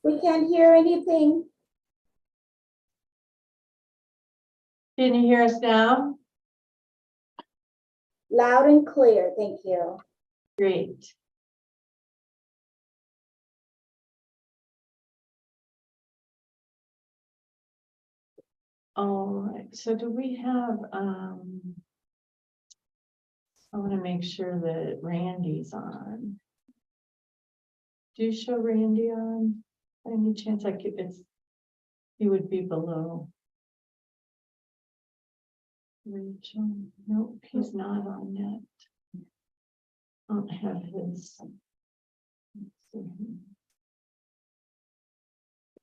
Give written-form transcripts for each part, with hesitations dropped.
We can't hear anything. Can you hear us now? Loud and clear, thank you. Great. All right, so do we have, I want to make sure that Randy's on. Do you show Randy on? By any chance I could, he would be below. Rachel, nope, he's not on yet. I don't have his. Let's see.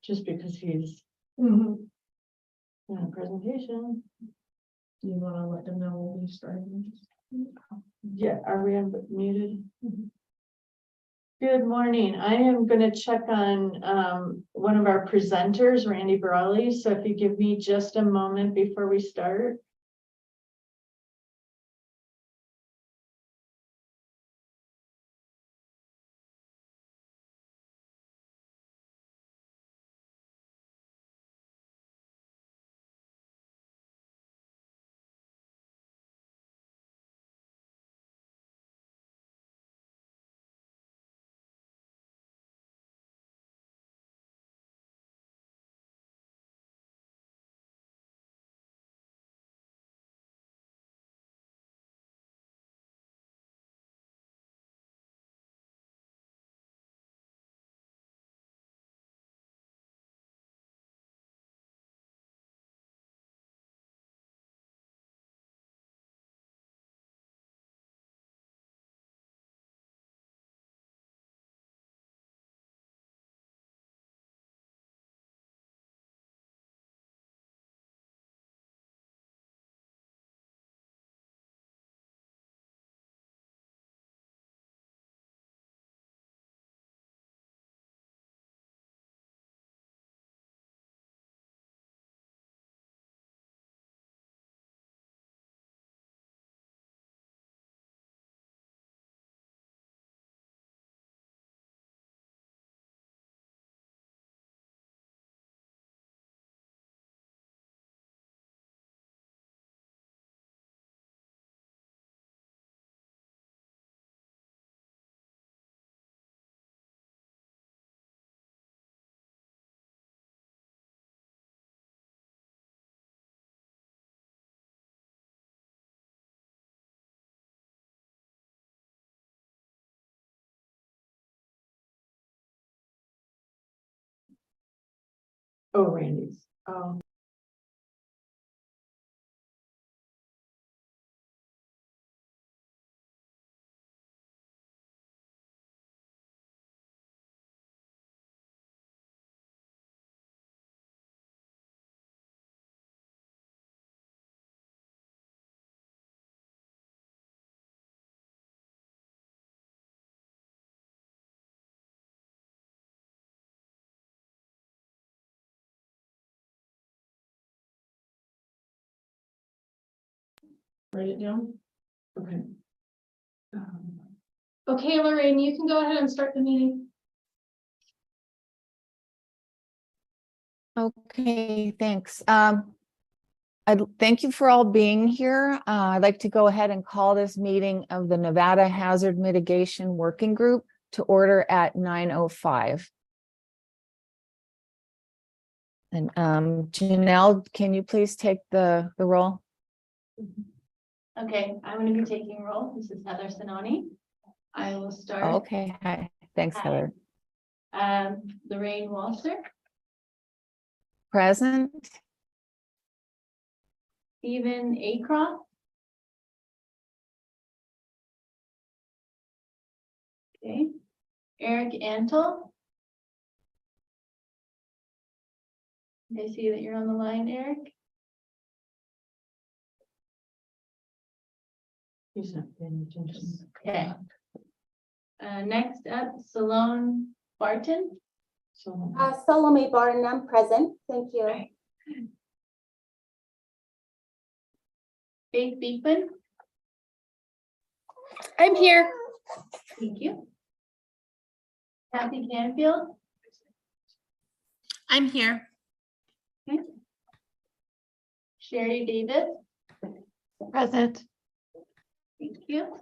Just because he's in a presentation. Do you want to let them know we'll be starting? Yeah, are we muted? Good morning. I am going to check on one of our presenters, Randy Brawley. So if you give me just a moment before we start. Oh, Randy's. Oh. Write it down. Okay. Okay, Lorraine, you can go ahead and start the meeting. Okay, thanks. I thank you for all being here. I'd like to go ahead and call this meeting of the Nevada Hazard Mitigation Working Group to order at 9:05. And Janelle, can you please take the roll? Okay, I'm going to be taking roll. This is Heather Sinoni. I will start. Okay, hi. Thanks, Heather. Lorraine Walser, Present. Stephen Acroft. Okay, Eric Antle. I see that you're on the line, Eric. He's not paying attention. Okay. Next up, Salone Barton. So Salome Barton, I'm present. Thank you. Faith Beekman. I'm here. Thank you. Kathy Canfield. I'm here. Sherry Davis, Present. thank you.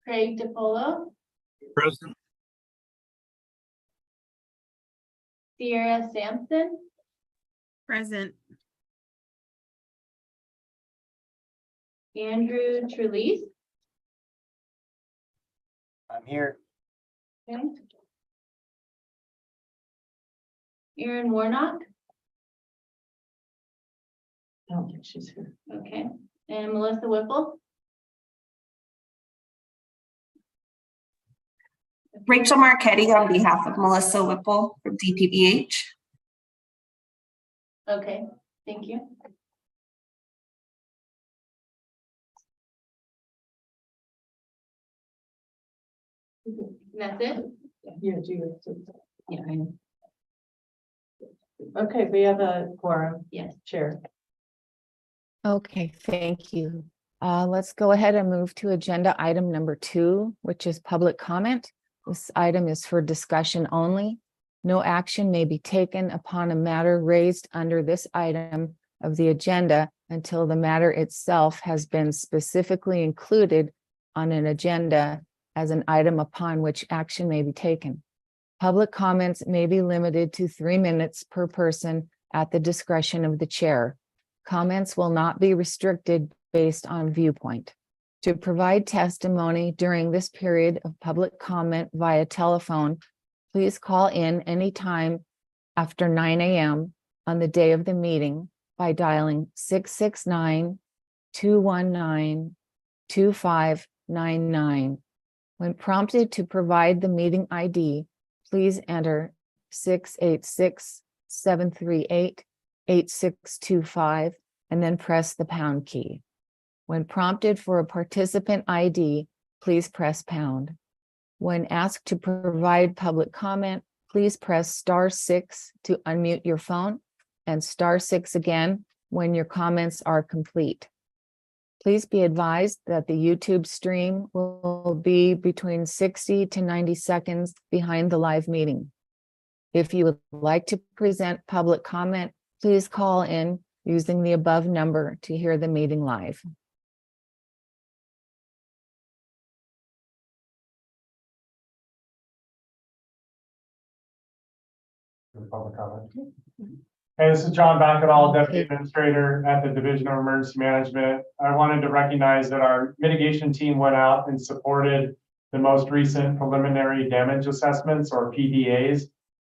Craig DiPolo, Present. Sierra Sampson, Present. Andrew Trelease, I'm here. okay. Erin Warnock, I don't think she's here. okay, and Melissa Whipple. Rachel Marquetti on behalf of Melissa Whipple from DPBH. Okay, thank you. That's it? Yeah, yeah. Okay, we have a quorum. Yes. Chair. Okay, thank you. Let's go ahead and move to agenda item number 2, which is public comment. This item is for discussion only. No action may be taken upon a matter raised under this item of the agenda until the matter itself has been specifically included on an agenda as an item upon which action may be taken. Public comments may be limited to 3 minutes per person at the discretion of the chair. Comments will not be restricted based on viewpoint. To provide testimony during this period of public comment via telephone, please call in anytime after 9 a.m. on the day of the meeting by dialing 669-219-2599. When prompted to provide the meeting ID, please enter 686-738-8625 and then press the pound key. When prompted for a participant ID, please press pound. When asked to provide public comment, please press *6 to unmute your phone and *6 again when your comments are complete. Please be advised that the YouTube stream will be between 60 to 90 seconds behind the live meeting. If you would like to present public comment, please call in using the above number to hear the meeting live. Public comment. Hey, this is John Backadall, Deputy Okay. Administrator at the Division of Emergency Management. I wanted to recognize that our mitigation team went out and supported the most recent preliminary damage assessments, or PDAs,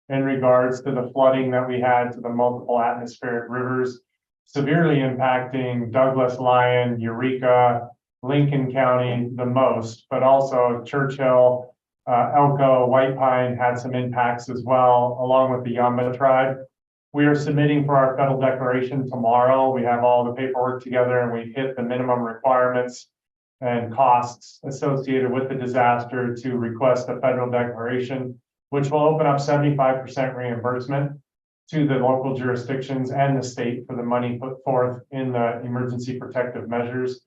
in regards to the flooding that we had to the multiple atmospheric rivers, severely impacting Douglas, Lyon, Eureka, Lincoln County the most, but also Churchill, Elko, White Pine had some impacts as well, along with the Yamba tribe. We are submitting for our federal declaration tomorrow. We have all the paperwork together and we've hit the minimum requirements and costs associated with the disaster to request a federal declaration, which will open up 75% reimbursement to the local jurisdictions and the state for the money put forth in the emergency protective measures.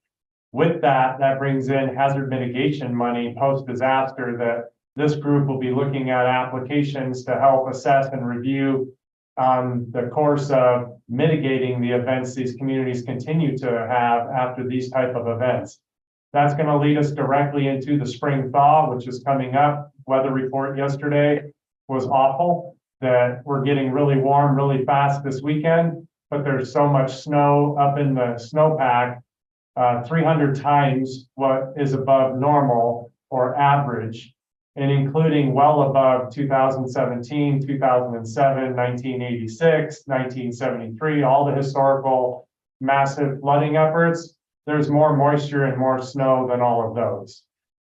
With that, that brings in hazard mitigation money post-disaster that this group will be looking at applications to help assess and review on the course of mitigating the events these communities continue to have after these type of events. That's going to lead us directly into the spring thaw, which is coming up. Weather report yesterday was awful, that we're getting really warm really fast this weekend, but there's so much snow up in the snowpack, 300 times what is above normal or average, and including well above 2017, 2007, 1986, 1973, all the historical massive flooding efforts. There's more moisture and more snow than all of those.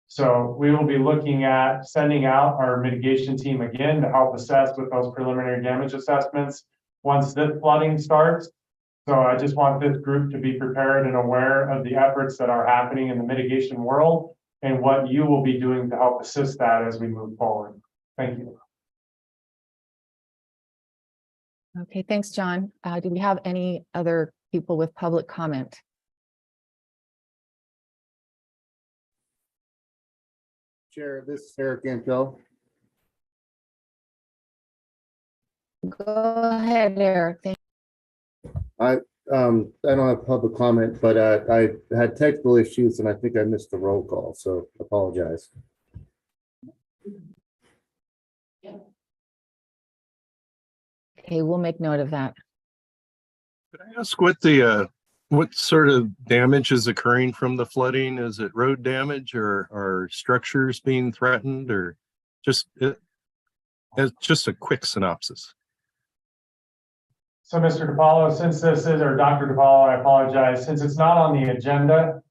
So we will be looking at sending out our mitigation team again to help assess with those preliminary damage assessments once this flooding starts. So I just want this group to be prepared and aware of the efforts that are happening in the mitigation world and what you will be doing to help assist that as we move forward. Thank you. Okay, thanks, John. Do we have any other people with public comment? Chair, this is Eric Antel. Go ahead, Eric. I don't have public comment, but I had technical issues and I think I missed the roll call, so apologize. Okay, we'll make note of that. Could I ask what sort of damage is occurring from the flooding? Is it road damage or are structures being threatened or just a quick synopsis? So Mr. DiPaolo, since this is, or Dr. DiPaolo, I apologize, since it's not on the agenda,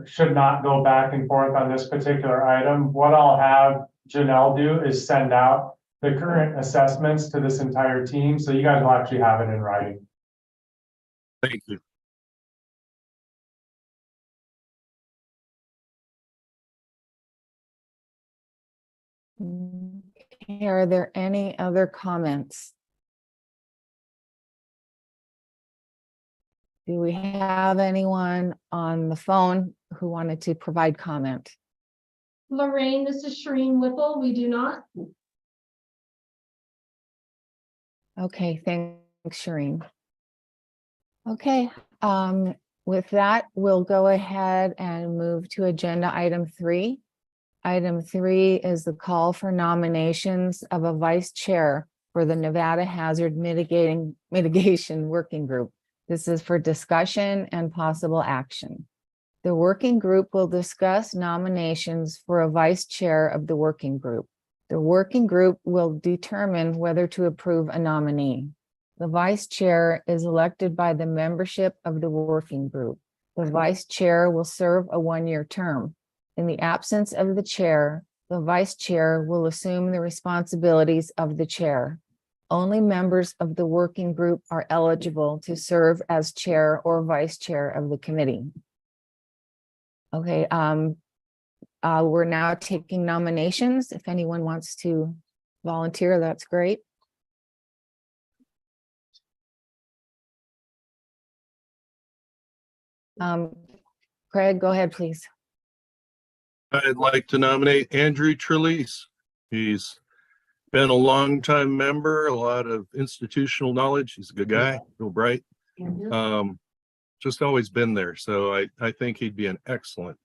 should not go back and forth on this particular item. What I'll have Janelle do is send out the current assessments to this entire team, so you guys will actually have it in writing. Thank you. Okay, are there any other comments? Do we have anyone on the phone who wanted to provide comment? Lorraine, this is Shereen Whipple. We do not. Okay, thanks, Shireen. Okay, with that, we'll go ahead and move to agenda item 3. Item 3 is the call for nominations of a vice chair for the Nevada Hazard Mitigation Working Group. This is for discussion and possible action. The working group will discuss nominations for a vice chair of the working group. The working group will determine whether to approve a nominee. The vice chair is elected by the membership of the working group. The vice chair will serve a 1-year term. In the absence of the chair, the vice chair will assume the responsibilities of the chair. Only members of the working group are eligible to serve as chair or vice chair of the committee. Okay, we're now taking nominations. If anyone wants to volunteer, that's great. Craig, go ahead, please. I'd like to nominate Andrew Trelease. He's been a longtime member, a lot of institutional knowledge. He's a good guy, real bright. Just always been there. So I think he'd be an excellent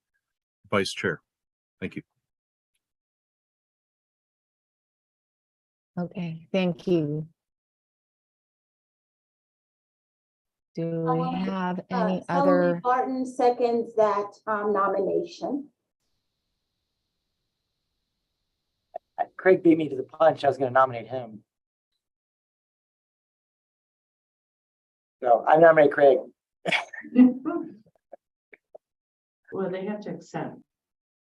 vice chair. Thank you. Okay, thank you. Do we have any other? Barton seconds that nomination. Craig beat me to the punch. I was going to nominate him. So I nominate Craig. Well, they have to accept.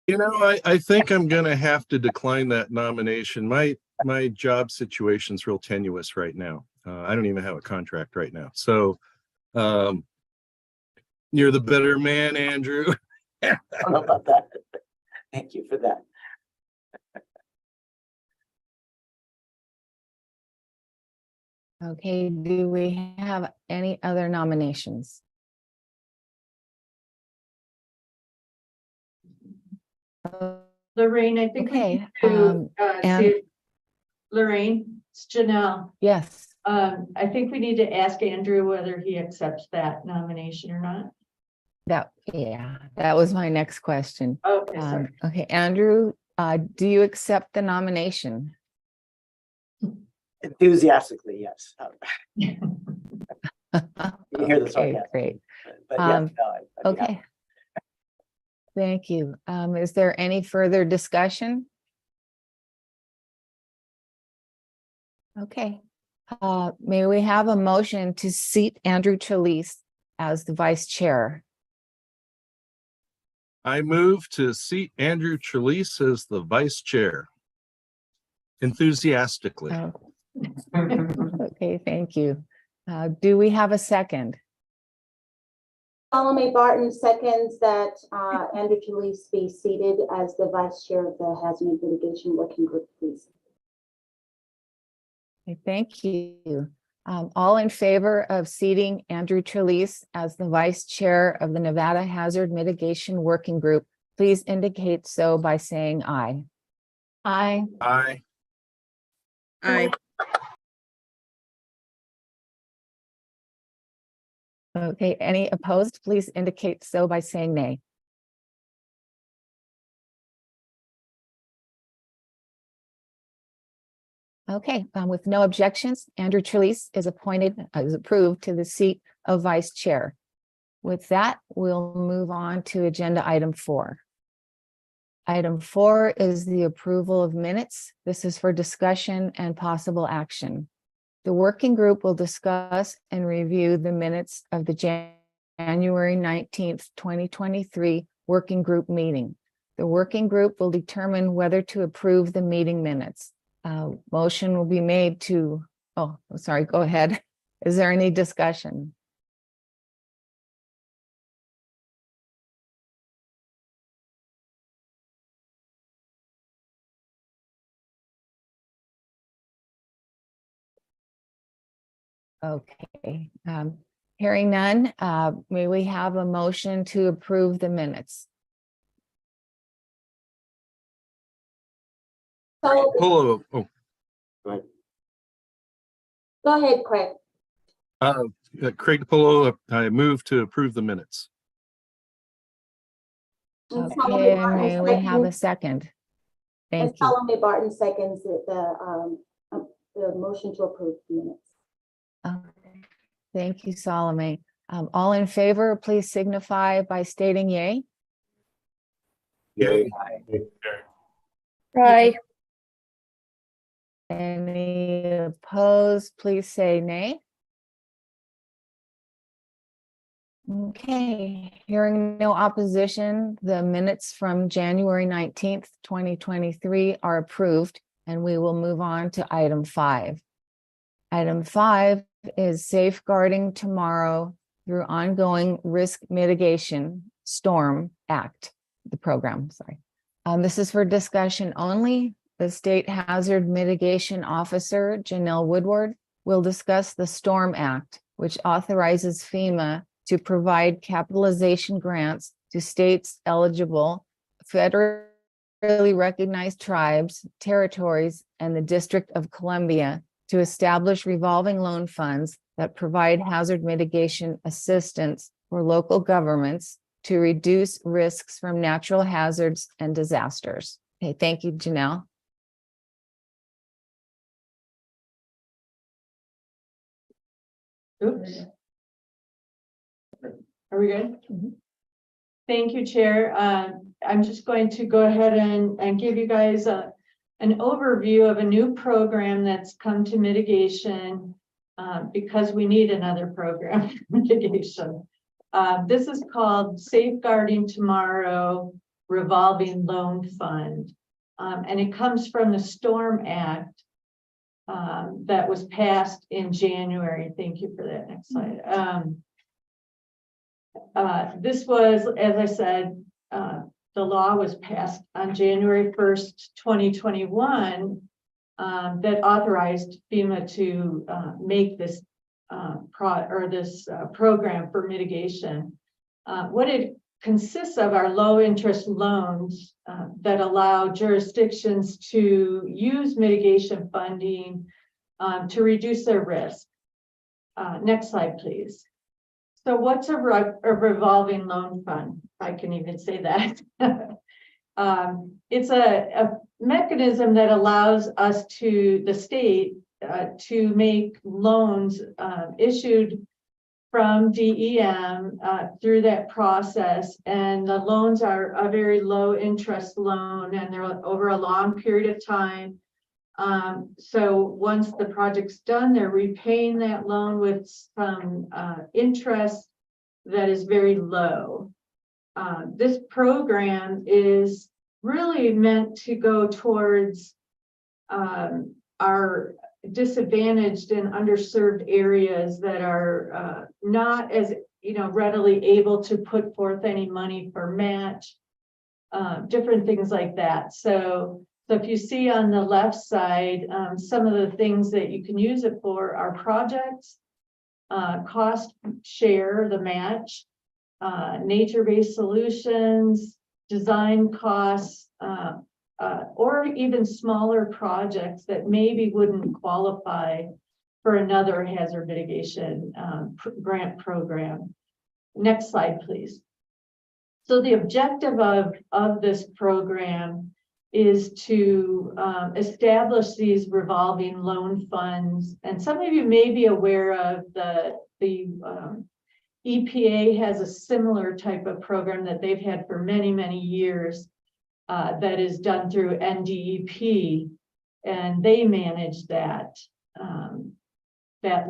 You know, I think I'm going to have to decline that nomination. My job situation's real tenuous right now. I don't even have a contract right now. So you're the better man, Andrew. I don't know about that. Thank you for that. Okay, do we have any other nominations? Lorraine, I think we Okay, need to and- see if- Lorraine, it's Janelle. Yes, I think we need to ask Andrew whether he accepts that nomination or not. that was my next question. Okay, sorry. Okay, Andrew, do you accept the nomination? Enthusiastically, yes. You hear the Okay, sarcasm. great. But yes, no, I'd be Okay. happy. Thank you. Is there any further discussion? Okay. May we have a motion to seat Andrew Trelease as the vice chair? I move to seat Andrew Trelease as the vice chair. Enthusiastically. Oh. Okay, thank you. Do we have a second? Salome Barton seconds that Andrew Trelease be seated as the vice chair of the Hazard Mitigation Working Group, please. Okay, thank you. All in favor of seating Andrew Trelease as the vice chair of the Nevada Hazard Mitigation Working Group, please indicate so by saying aye. Aye. Aye. Aye. Okay, any opposed, please indicate so by saying nay. Okay, with no objections, Andrew Trelease is approved to the seat of vice chair. With that, we'll move on to agenda item 4. Item 4 is the approval of minutes. This is for discussion and possible action. The working group will discuss and review the minutes of the January 19th, 2023 working group meeting. The working group will determine whether to approve the meeting minutes. Motion will be made to, sorry, go ahead. Is there any discussion? Okay, hearing none, may we have a motion to approve the minutes? So, Polo, go ahead, Craig. Craig Polo, I move to approve the minutes. And Okay, Solomon and Barton may we have a seconds- second? And Thank you. Solomon Barton seconds the motion to approve the minutes. Okay. Thank you, Salome. All in favor, please signify by stating yay. Yay. Right. Any opposed, please say nay. Okay, hearing no opposition, the minutes from January 19th, 2023 are approved, and we will move on to item 5. Item 5 is safeguarding tomorrow through ongoing risk mitigation STORM Act, the program, sorry. This is for discussion only. The State Hazard Mitigation Officer, Janelle Woodward, will discuss the STORM Act, which authorizes FEMA to provide capitalization grants to states eligible, federally recognized tribes, territories, and the District of Columbia to establish revolving loan funds that provide hazard mitigation assistance for local governments to reduce risks from natural hazards and disasters. Okay, thank you, Janelle. Oops. Are we good? Mhm. Thank you, Chair. I'm just going to go ahead and give you guys an overview of a new program that's come to mitigation because we need another program for mitigation. This is called Safeguarding Tomorrow Revolving Loan Fund. And it comes from the STORM Act that was passed in January. Thank you for that. Next slide. This was, as I said, the law was passed on January 1st, 2021, that authorized FEMA to make this program for mitigation. What it consists of are low interest loans that allow jurisdictions to use mitigation funding to reduce their risk. Next slide, please. So what's a revolving loan fund? I can even say that. It's a mechanism that allows us to, the state, to make loans issued from DEM through that process. And the loans are a very low interest loan and they're over a long period of time. So once the project's done, they're repaying that loan with some interest that is very low. This program is really meant to go towards our disadvantaged and underserved areas that are not as readily able to put forth any money for match, different things like that. So if you see on the left side, some of the things that you can use it for are projects, cost share, the match, nature-based solutions, design costs, or even smaller projects that maybe wouldn't qualify for another hazard mitigation grant program. Next slide, please. So the objective of this program is to establish these revolving loan funds. And some of you may be aware of the EPA has a similar type of program that they've had for many, many years that is done through NDEP, and they manage that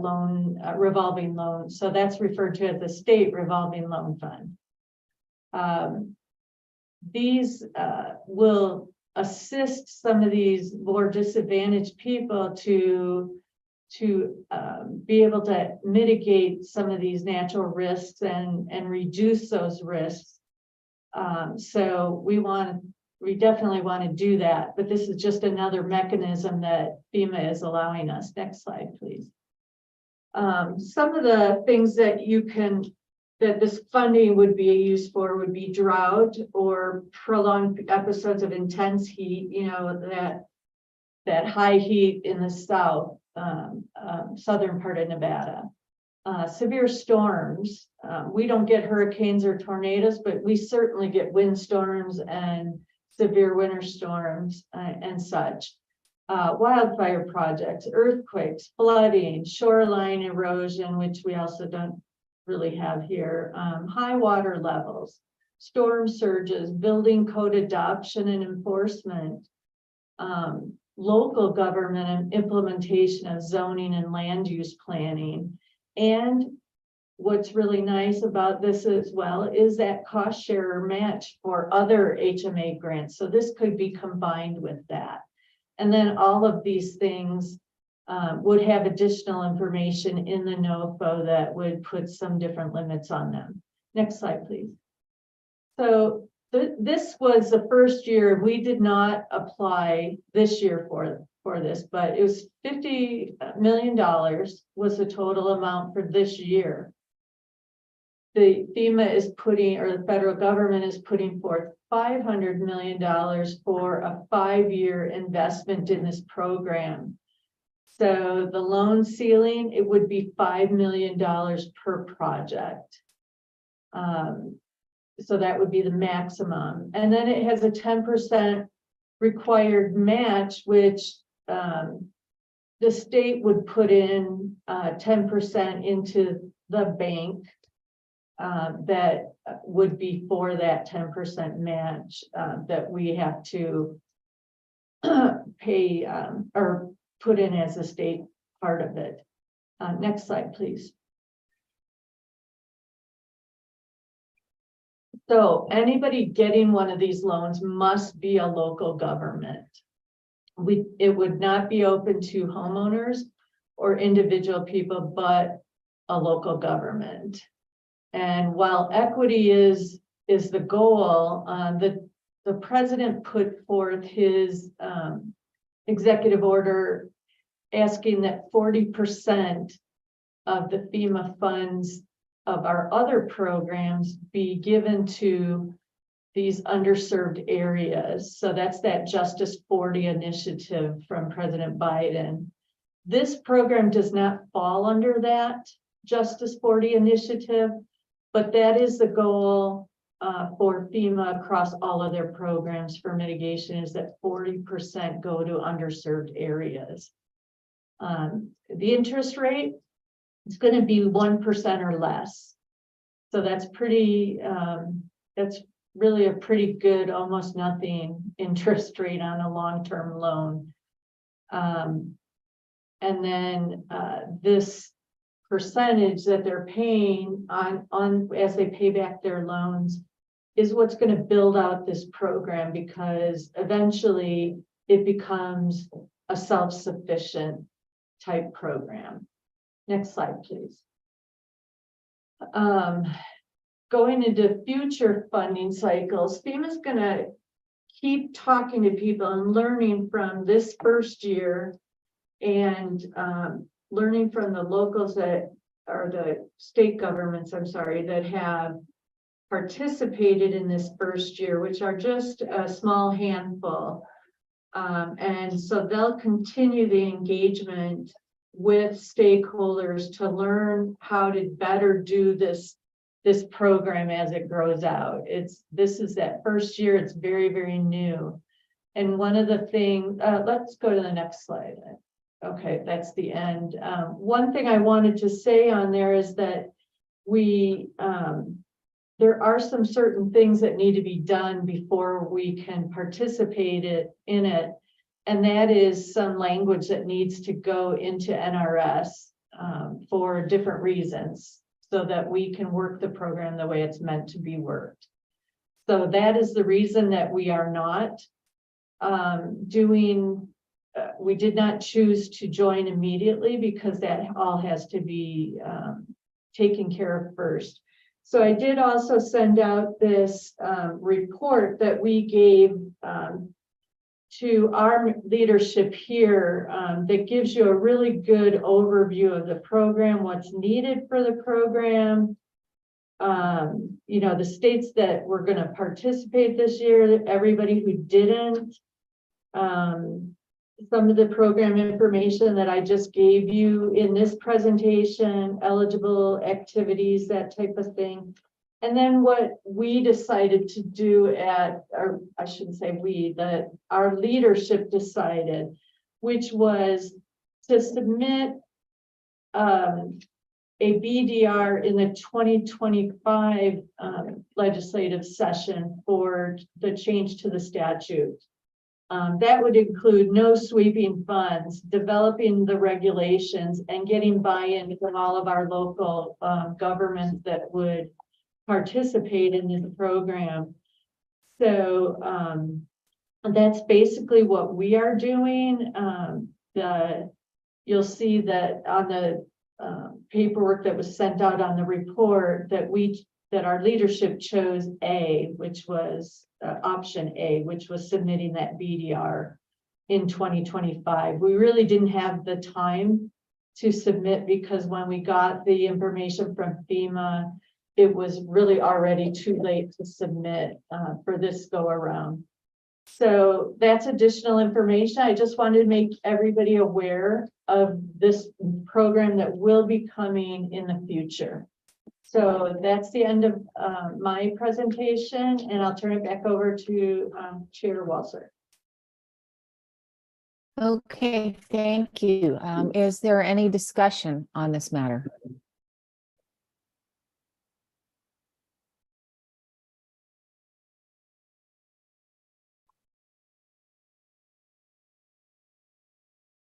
loan, revolving loan. So that's referred to as the state revolving loan fund. These will assist some of these more disadvantaged people to be able to mitigate some of these natural risks and reduce those risks. So we definitely want to do that, but this is just another mechanism that FEMA is allowing us. Next slide, please. Some of the things that that this funding would be used for would be drought or prolonged episodes of intense heat, you know, that high heat in the southern part of Nevada. Severe storms. We don't get hurricanes or tornadoes, but we certainly get windstorms and severe winter storms and such. Wildfire projects, earthquakes, flooding, shoreline erosion, which we also don't really have here, high water levels, storm surges, building code adoption and enforcement, local government and implementation of zoning and land use planning. And what's really nice about this as well is that cost share or match for other HMA grants. So this could be combined with that. And then all of these things would have additional information in the NOFO that would put some different limits on them. Next slide, please. So this was the first year. We did not apply this year for this, but it was $50 million was the total amount for this year. The FEMA is putting, or the federal government is putting forth $500 million for a 5-year investment in this program. So the loan ceiling, it would be $5 million per project. So that would be the maximum. And then it has a 10% required match, which the state would put in 10% into the bank that would be for that 10% match that we have to pay or put in as a state part of it. Next slide, please. So anybody getting one of these loans must be a local government. It would not be open to homeowners or individual people, but a local government. And while equity is the goal, the president put forth his executive order asking that 40% of the FEMA funds of our other programs be given to these underserved areas. So that's that Justice 40 initiative from President Biden. This program does not fall under that Justice 40 initiative, but that is the goal for FEMA across all of their programs for mitigation, is that 40% go to underserved areas. The interest rate is going to be 1% or less. So that's pretty, that's really a pretty good, almost nothing interest rate on a long-term loan. And then this percentage that they're paying on as they pay back their loans is what's going to build out this program, because eventually it becomes a self-sufficient type program. Next slide, please. Going into future funding cycles, FEMA is going to keep talking to people and learning from this first year, and learning from the locals that are the state governments, I'm sorry, that have participated in this first year, which are just a small handful. And so they'll continue the engagement with stakeholders to learn how to better do this program as it grows out. This is that first year, it's very, very new. And one of the things, let's go to the next slide. Okay, that's the end. One thing I wanted to say on there is that there are some certain things that need to be done before we can participate in it. And that is some language that needs to go into NRS for different reasons so that we can work the program the way it's meant to be worked. So that is the reason that we are not we did not choose to join immediately because that all has to be taken care of first. So I did also send out this report that we gave to our leadership here that gives you a really good overview of the program, what's needed for the program, you know, the states that were going to participate this year, everybody who didn't, some of the program information that I just gave you in this presentation, eligible activities, that type of thing. And then what we decided to do or I shouldn't say we, that our leadership decided, which was to submit a BDR in the 2025 legislative session for the change to the statute. That would include no sweeping funds, developing the regulations, and getting buy-in from all of our local governments that would participate in this program. So that's basically what we are doing. You'll see that on the paperwork that was sent out on the report that our leadership chose A, which was option A, which was submitting that BDR in 2025. We really didn't have the time to submit because when we got the information from FEMA, it was really already too late to submit for this go around. So that's additional information. I just wanted to make everybody aware of this program that will be coming in the future. So that's the end of my presentation, and I'll turn it back over to Chair Walser. Okay, thank you. Is there any discussion on this matter?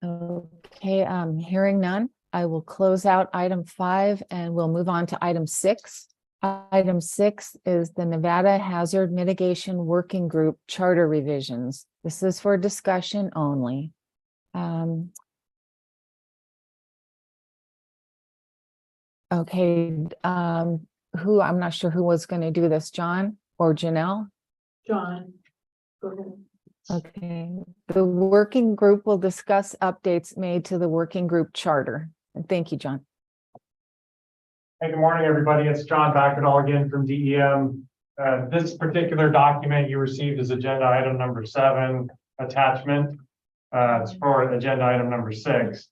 Okay, hearing none, I will close out item 5 and we'll move on to item 6. Item 6 is the Nevada Hazard Mitigation Working Group Charter Revisions. This is for discussion only. Okay, I'm not sure who was going to do this, John or Janelle? John, go ahead. Okay, the working group will discuss updates made to the working group charter. And thank you, John. Hey, good morning, everybody. It's John Backerdall again from DEM. This particular document you received is agenda item number 7 attachment. It's for agenda item number 6,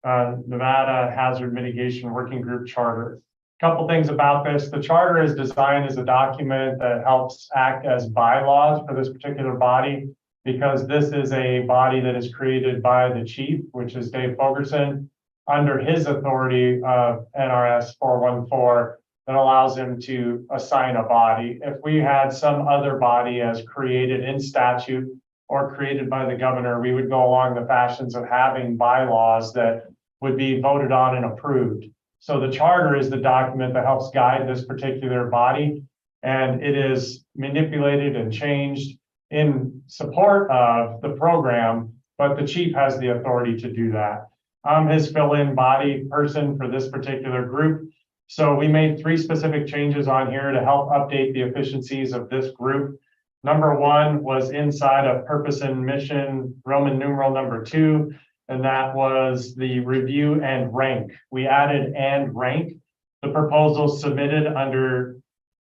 Nevada Hazard Mitigation Working Group Charter. Couple things about this. The charter is designed as a document that helps act as bylaws for this particular body, because this is a body that is created by the chief, which is Dave Fogerson, under his authority of NRS 414 that allows him to assign a body. If we had some other body as created in statute or created by the governor, we would go along the fashions of having bylaws that would be voted on and approved. So the charter is the document that helps guide this particular body, and it is manipulated and changed in support of the program, but the chief has the authority to do that. I'm his fill-in body person for this particular group. So we made 3 specific changes on here to help update the efficiencies of this group. Number 1 was inside of purpose and mission, Roman numeral number 2, and that was the review and rank. We added and rank. The proposals submitted under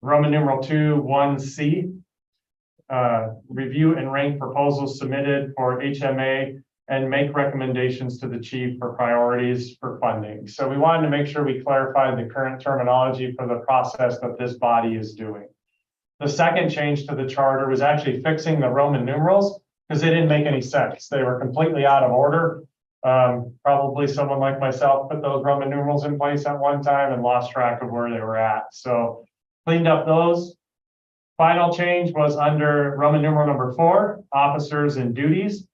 Roman numeral 2, 1C. Review and rank proposals submitted for HMA and make recommendations to the chief for priorities for funding. So we wanted to make sure we clarified the current terminology for the process that this body is doing. The second change to the charter was actually fixing the Roman numerals because they didn't make any sense. They were completely out of order. Probably someone like myself put those Roman numerals in place at one time and lost track of where they were at. So cleaned up those. Final change was under Roman numeral number 4, officers and duties.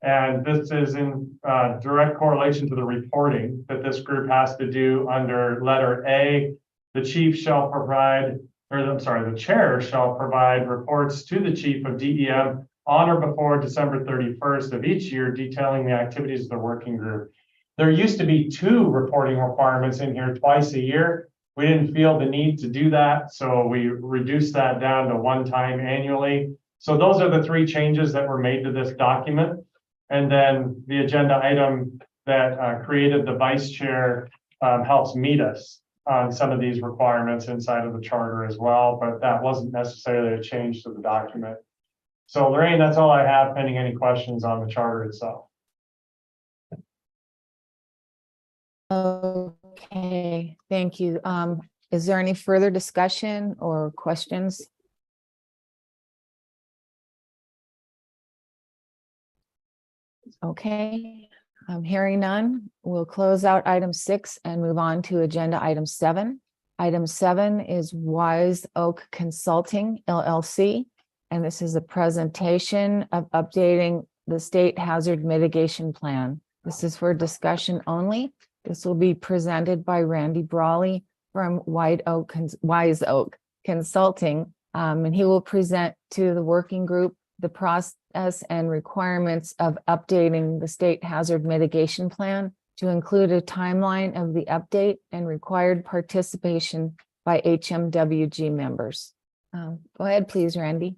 And this is in direct correlation to the reporting that this group has to do under letter A. The chief shall provide, or I'm sorry, the chair shall provide reports to the chief of DEM on or before December 31st of each year, detailing the activities of the working group. There used to be 2 reporting requirements in here twice a year. We didn't feel the need to do that, so we reduced that down to 1 time annually. So those are the 3 changes that were made to this document. And then the agenda item that created the vice chair helps meet us on some of these requirements inside of the charter as well, but that wasn't necessarily a change to the document. So Lorraine, that's all I have pending any questions on the charter itself. Okay, thank you. Is there any further discussion or questions? Okay, I'm hearing none. We'll close out item 6 and move on to agenda item 7. Item 7 is Wise Oak Consulting LLC, and this is a presentation of updating the state hazard mitigation plan. This is for discussion only. This will be presented by Randy Brawley from Wise Oak Consulting, and he will present to the working group the process and requirements of updating the state hazard mitigation plan to include a timeline of the update and required participation by HMWG members. Go ahead, please, Randy.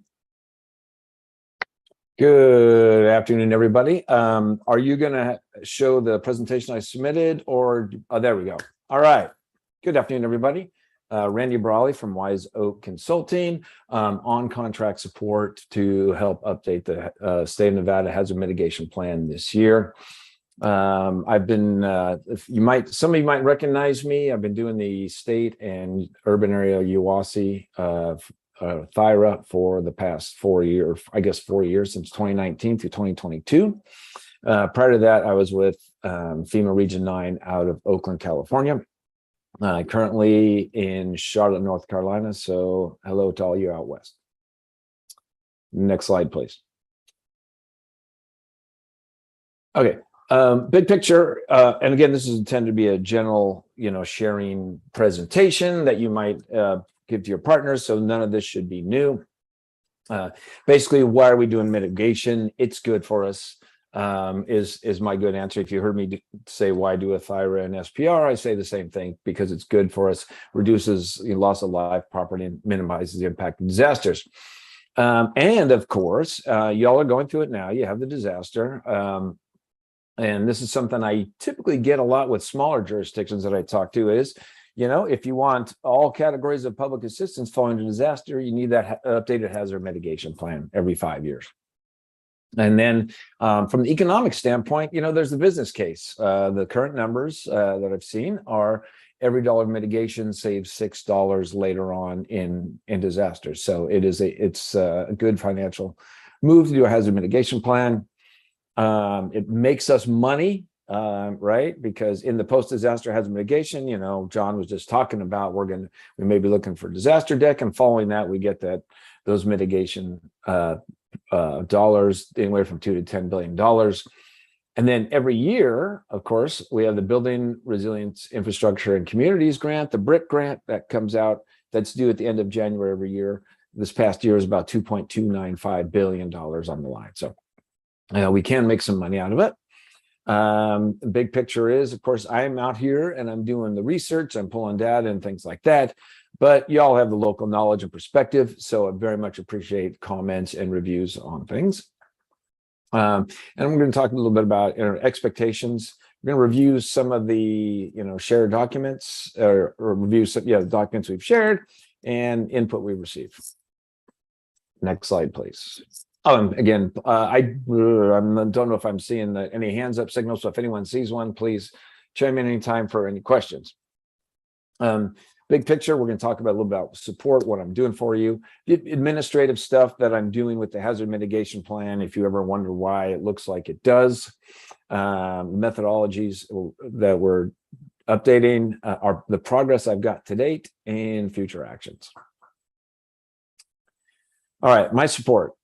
Good afternoon, everybody. Are you going to show the presentation I submitted or, oh, there we go. All right. Good afternoon, everybody. Randy Brawley from Wise Oak Consulting, on contract support to help update the state of Nevada hazard mitigation plan this year. I've been, some of you might recognize me. I've been doing the state and urban area UWASI THIRA for the past 4 years, I guess 4 years, since 2019 through 2022. Prior to that, I was with FEMA Region 9 out of Oakland, California. Currently in Charlotte, North Carolina. So hello to all you out west. Next slide, please. Okay, big picture. And again, this is intended to be a general, sharing presentation that you might give to your partners. So none of this should be new. Basically, why are we doing mitigation? It's good for us. Is my good answer. If you heard me say why do a THIRA and SPR, I say the same thing, because it's good for us, reduces loss of life, property, and minimizes the impact of disasters. And of course, y'all are going through it now. You have the disaster. And this is something I typically get a lot with smaller jurisdictions that I talk to is, if you want all categories of public assistance following a disaster, you need that updated hazard mitigation plan every 5 years. And then from the economic standpoint, there's the business case. The current numbers that I've seen are every dollar of mitigation saves $6 later on in disasters. So it's a good financial move to do a hazard mitigation plan. It makes us money, right? Because in the post-disaster hazard mitigation, John was just talking about we may be looking for disaster deck, and following that, we get those mitigation dollars anywhere from $2 to $10 billion. And then every year, of course, we have the Building Resilience Infrastructure and Communities Grant, the BRIC grant that comes out, that's due at the end of January every year. This past year is about $2.295 billion on the line. So we can make some money out of it. The big picture is, of course, I'm out here and I'm doing the research, I'm pulling data and things like that. But y'all have the local knowledge and perspective, so I very much appreciate comments and reviews on things. And I'm going to talk a little bit about expectations. We're going to review some of the shared documents, or review some the documents we've shared and input we received. Next slide, please. and again, I don't know if I'm seeing any hands up signals. So if anyone sees one, please chime in anytime for any questions. Big picture, we're going to talk about a little about support, what I'm doing for you, the administrative stuff that I'm doing with the hazard mitigation plan. If you ever wonder why it looks like it does, methodologies that we're updating are the progress I've got to date and future actions. All right, my support.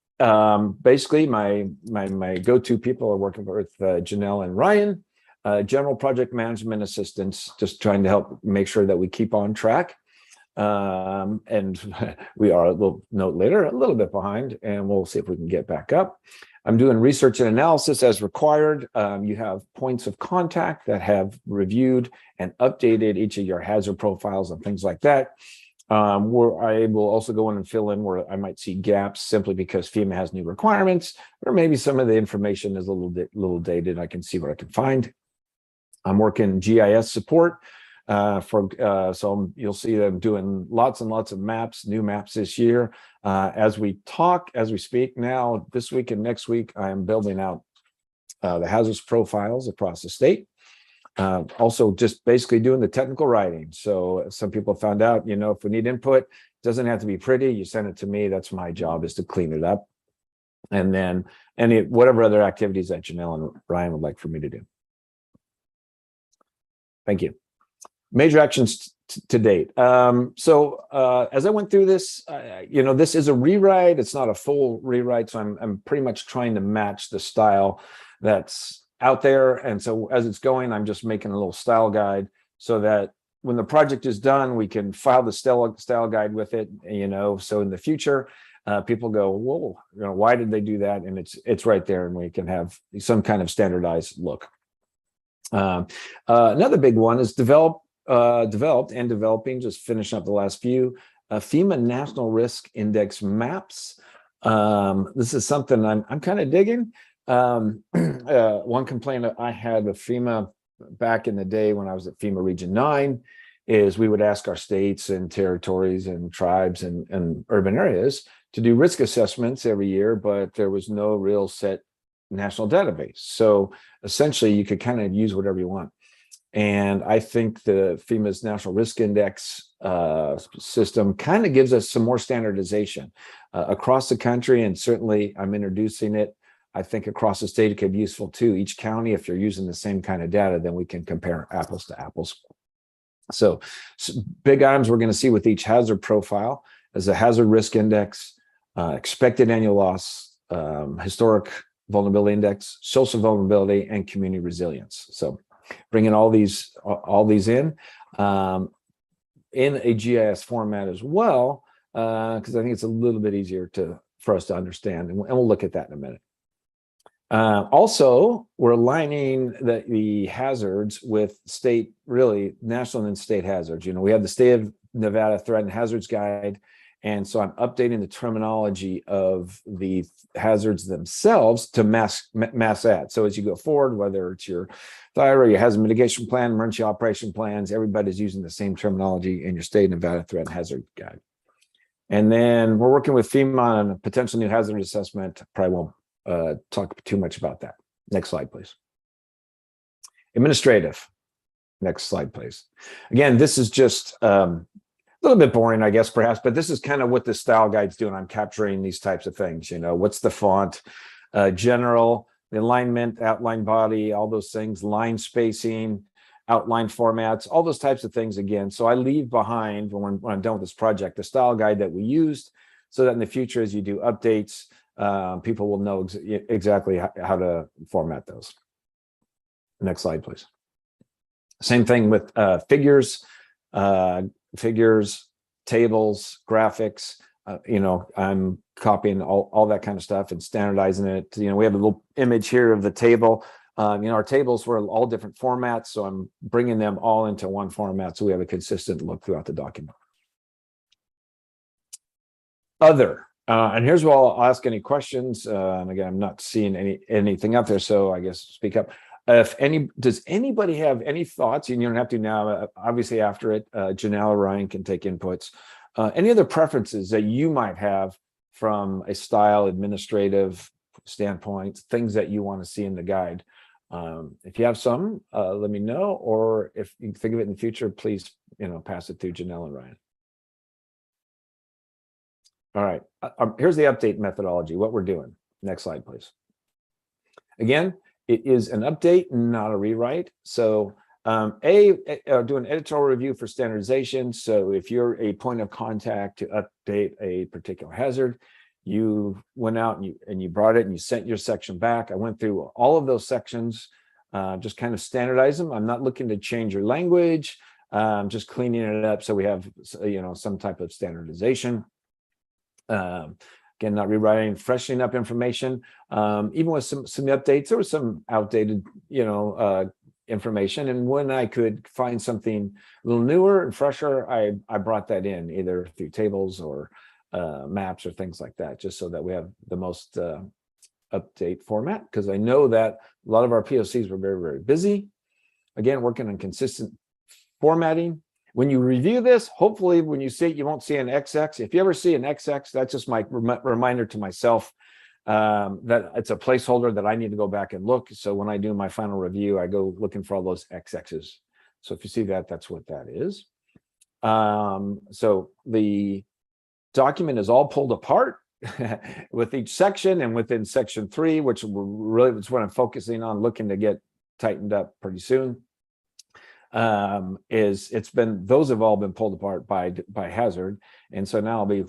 Basically, my go-to people are working with Janelle and Ryan. General project management assistance, just trying to help make sure that we keep on track. And we are, we'll note later, a little bit behind, and we'll see if we can get back up. I'm doing research and analysis as required. You have points of contact that have reviewed and updated each of your hazard profiles and things like that. Where I will also go in and fill in where I might see gaps simply because FEMA has new requirements, or maybe some of the information is a little dated. I can see what I can find. I'm working GIS support so you'll see them doing lots and lots of maps, new maps this year. As we speak now, this week and next week, I am building out the hazards profiles across the state. Also just basically doing the technical writing. So some people found out, if we need input, it doesn't have to be pretty. You send it to me. That's my job, is to clean it up. And then whatever other activities that Janelle and Ryan would like for me to do. Thank you. Major actions to date. As I went through this, this is a rewrite. It's not a full rewrite. So I'm pretty much trying to match the style that's out there. And so as it's going, I'm just making a little style guide so that when the project is done, we can file the style guide with it, so in the future, people go, whoa, why did they do that? And it's right there, and we can have some kind of standardized look. Another big one is developed and developing, just finishing up the last few, FEMA National Risk Index maps. This is something I'm kind of digging. One complaint I had with FEMA back in the day when I was at FEMA Region 9 is we would ask our states and territories and tribes and urban areas to do risk assessments every year, but there was no real set national database. So essentially you could kind of use whatever you want. And I think the FEMA's National Risk Index system kind of gives us some more standardization across the country. And certainly I'm introducing it. I think across the state, it could be useful too. Each county, if you're using the same kind of data, then we can compare apples to apples. So big items we're going to see with each hazard profile is a hazard risk index, expected annual loss, historic vulnerability index, social vulnerability, and community resilience. So bringing all these in a GIS format as well, because I think it's a little bit easier for us to understand, and we'll look at that in a minute. Also, we're aligning the hazards with national and state hazards. We have the State of Nevada Threat and Hazards Guide, and so I'm updating the terminology of the hazards themselves to mass add. So as you go forward, whether it's your THIRA, your hazard mitigation plan, emergency operation plans, everybody's using the same terminology in your State of Nevada Threat and Hazard Guide. And then we're working with FEMA on a potential new hazard assessment. Probably won't talk too much about that. Next slide, please. Administrative. Next slide, please. Again, this is just a little bit boring, I guess, perhaps, but this is kind of what the style guide's doing. I'm capturing these types of things. What's the font, general, the alignment, outline body, all those things, line spacing, outline formats, all those types of things again. So I leave behind when I'm done with this project, the style guide that we used, so that in the future, as you do updates, people will know exactly how to format those. Next slide, please. Same thing with figures, tables, graphics. I'm copying all that kind of stuff and standardizing it. We have a little image here of the table. Our tables were all different formats, so I'm bringing them all into one format so we have a consistent look throughout the document. Other. And here's where I'll ask any questions. And again, I'm not seeing anything up there, so I guess speak up. Does anybody have any thoughts? And you don't have to now. Obviously, after it, Janelle or Ryan can take inputs. Any other preferences that you might have from a style administrative standpoint, things that you want to see in the guide. If you have some, let me know, or if you think of it in the future, please, pass it through Janelle and Ryan. All right, here's the update methodology, what we're doing. Next slide, please. Again, it is an update, not a rewrite. So do an editorial review for standardization. So if you're a point of contact to update a particular hazard, you went out and you brought it and you sent your section back. I went through all of those sections, just kind of standardize them. I'm not looking to change your language, just cleaning it up so we have, some type of standardization. Again, not rewriting, freshening up information. Even with some updates, there was some outdated, information. And when I could find something a little newer and fresher, I brought that in either through tables or maps or things like that, just so that we have the most update format. Because I know that a lot of our POCs were very, very busy. Again, working on consistent formatting. When you review this, hopefully when you see it, you won't see an XX. If you ever see an XX, that's just my reminder to myself that it's a placeholder that I need to go back and look. So when I do my final review, I go looking for all those XXs. So if you see that, that's what that is. So the document is all pulled apart with each section, and within section 3, which really is what I'm focusing on, looking to get tightened up pretty soon. Those have all been pulled apart by hazard, and so now I'll be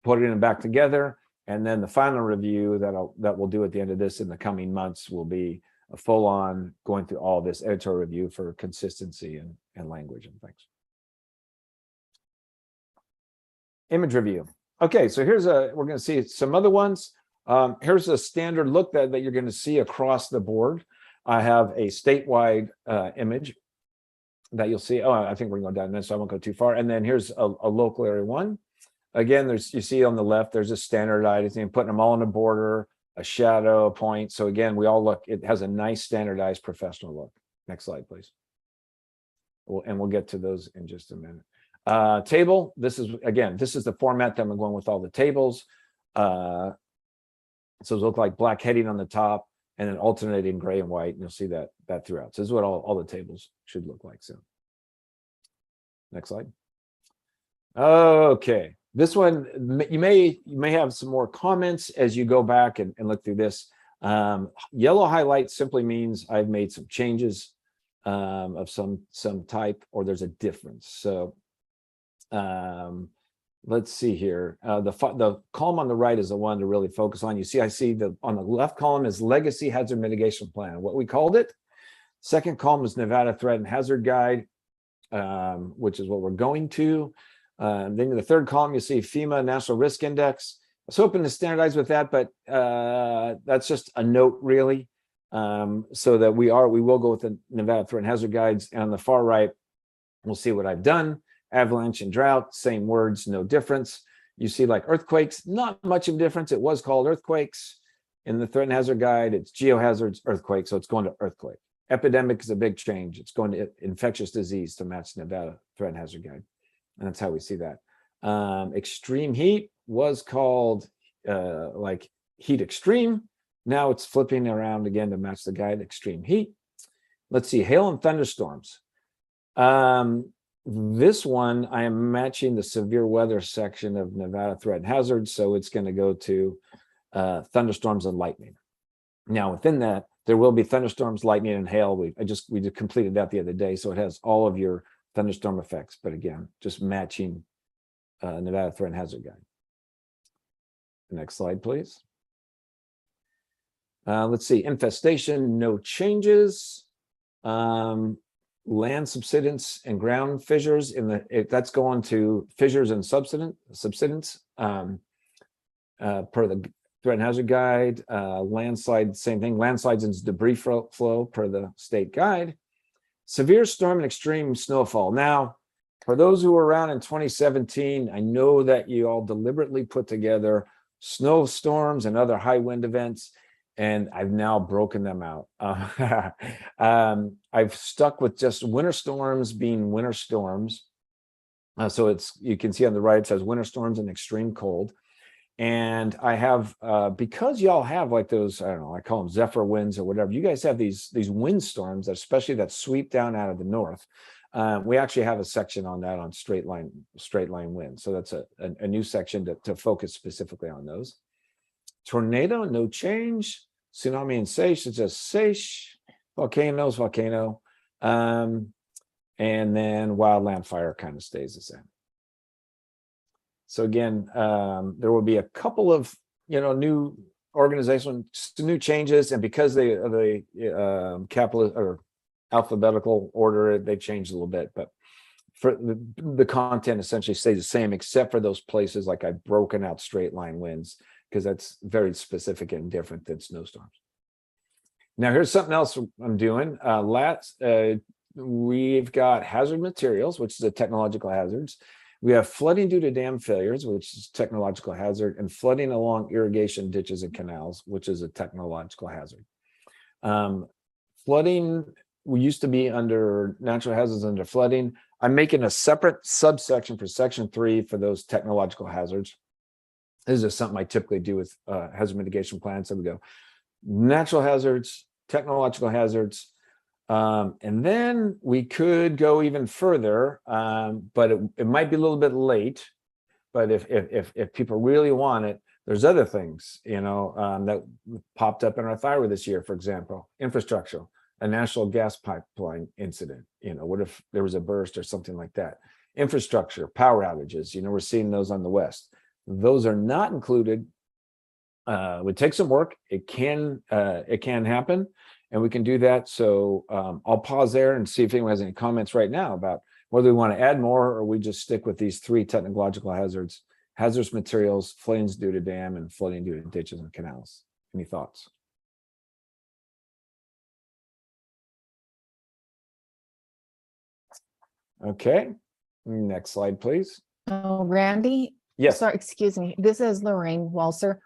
putting them back together, and then the final review that we'll do at the end of this in the coming months will be a full-on going through all this editorial review for consistency and language and things. Image review. Okay, so we're going to see some other ones. Here's a standard look that you're going to see across the board. I have a statewide image that you'll see. Oh, I think we're going to go down this, so I won't go too far. And then here's a local area one. Again, you see on the left, there's a standardized thing, putting them all in a border, a shadow, a point. So again, it has a nice standardized professional look. Next slide, please. We'll get to those in just a minute. Table, this is the format that I'm going with all the tables. So it look like black heading on the top and then alternating gray and white, and you'll see that throughout. So this is what all the tables should look like soon. Next slide. Okay, this one, you may have some more comments as you go back and look through this. Yellow highlight simply means I've made some changes of some type, or there's a difference. So let's see here. The column on the right is the one to really focus on. I see on the left column is Legacy Hazard Mitigation Plan, what we called it. Second column is Nevada Threat and Hazard Guide, which is what we're going to. Then in the third column, you see FEMA National Risk Index. I was hoping to standardize with that, but that's just a note, really. So that we will go with the Nevada Threat and Hazard Guides. And on the far right, we'll see what I've done. Avalanche and drought, same words, no difference. You see like earthquakes, not much of a difference. It was called earthquakes. In the Threat and Hazard Guide, it's geohazards, earthquake, so it's going to earthquake. Epidemic is a big change. It's going to infectious disease to match Nevada Threat and Hazard Guide. And that's how we see that. Extreme heat was called like heat extreme. Now it's flipping around again to match the guide, extreme heat. Let's see, hail and thunderstorms. This one, I am matching the severe weather section of Nevada Threat and Hazard, so it's going to go to thunderstorms and lightning. Now, within that, there will be thunderstorms, lightning, and hail. We just completed that the other day, so it has all of your thunderstorm effects. But again, just matching Nevada Threat and Hazard Guide. Next slide, please. Let's see, infestation, no changes. Land subsidence and ground fissures that's going to fissures and subsidence per the Threat and Hazard Guide. Landslide, same thing. Landslides and debris flow per the state guide. Severe storm and extreme snowfall. Now, for those who were around in 2017, I know that you all deliberately put together snowstorms and other high wind events, and I've now broken them out. I've stuck with just winter storms being winter storms. So you can see on the right, it says winter storms and extreme cold. And I have, because y'all have like those, I don't know, I call them Zephyr winds or whatever. You guys have these windstorms, especially that sweep down out of the north. We actually have a section on that on straight line wind. So that's a new section to focus specifically on those. Tornado, no change. Tsunami and Seish is just Seish. Volcano. And then wildland fire kind of stays the same. So again, there will be a couple of new organizational, new changes, and because the capital or alphabetical order, they changed a little bit, but for the content essentially stays the same, except for those places like I've broken out straight line winds, because that's very specific and different than snowstorms. Now here's something else I'm doing. We've got hazard materials, which is a technological hazards. We have flooding due to dam failures, which is technological hazard, and flooding along irrigation ditches and canals, which is a technological hazard. Flooding, we used to be under natural hazards under flooding. I'm making a separate subsection for section 3 for those technological hazards. This is something I typically do with hazard mitigation plans. So we go natural hazards, technological hazards, and then we could go even further, but it might be a little bit late. But if people really want it, there's other things, that popped up in our thyroid this year, for example, infrastructure, a national gas pipeline incident. What if there was a burst or something like that? Infrastructure, power outages, we're seeing those on the West. Those are not included. It would take some work. It can happen, and we can do that. So I'll pause there and see if anyone has any comments right now about whether we want to add more or we just stick with these 3 technological hazards: hazardous materials, floodings due to dam, and flooding due to ditches and canals. Any thoughts? Okay, next slide, please. Oh, Randy? Yes. Sorry, excuse me. This is Lorraine Walser.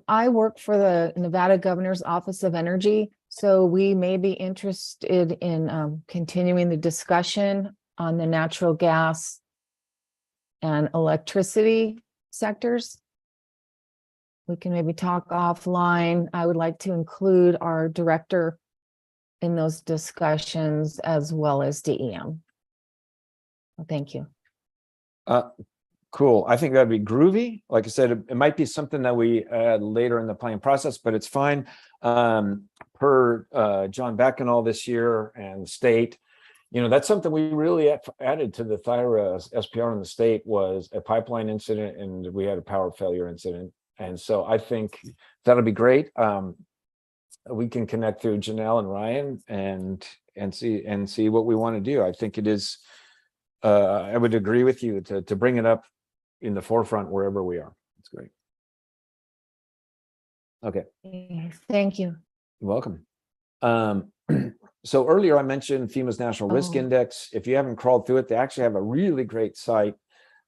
I work for the Nevada Governor's Office of Energy, so we may be interested in continuing the discussion on the natural gas and electricity sectors. We can maybe talk offline. I would like to include our director in those discussions as well as DEM. Thank you. Cool. I think that'd be groovy. Like I said, it might be something that we add later in the planning process, but it's fine. Per John Bacchanal this year and the state, that's something we really added to the thyroid SPR in the state was a pipeline incident, and we had a power failure incident. And so I think that'll be great. We can connect through Janelle and Ryan and see what we want to do. I think it is. I would agree with you to bring it up in the forefront wherever we are. It's great. Okay. Thank you. You're welcome. So earlier I mentioned FEMA's National Risk Index. If you haven't crawled through it, they actually have a really great site.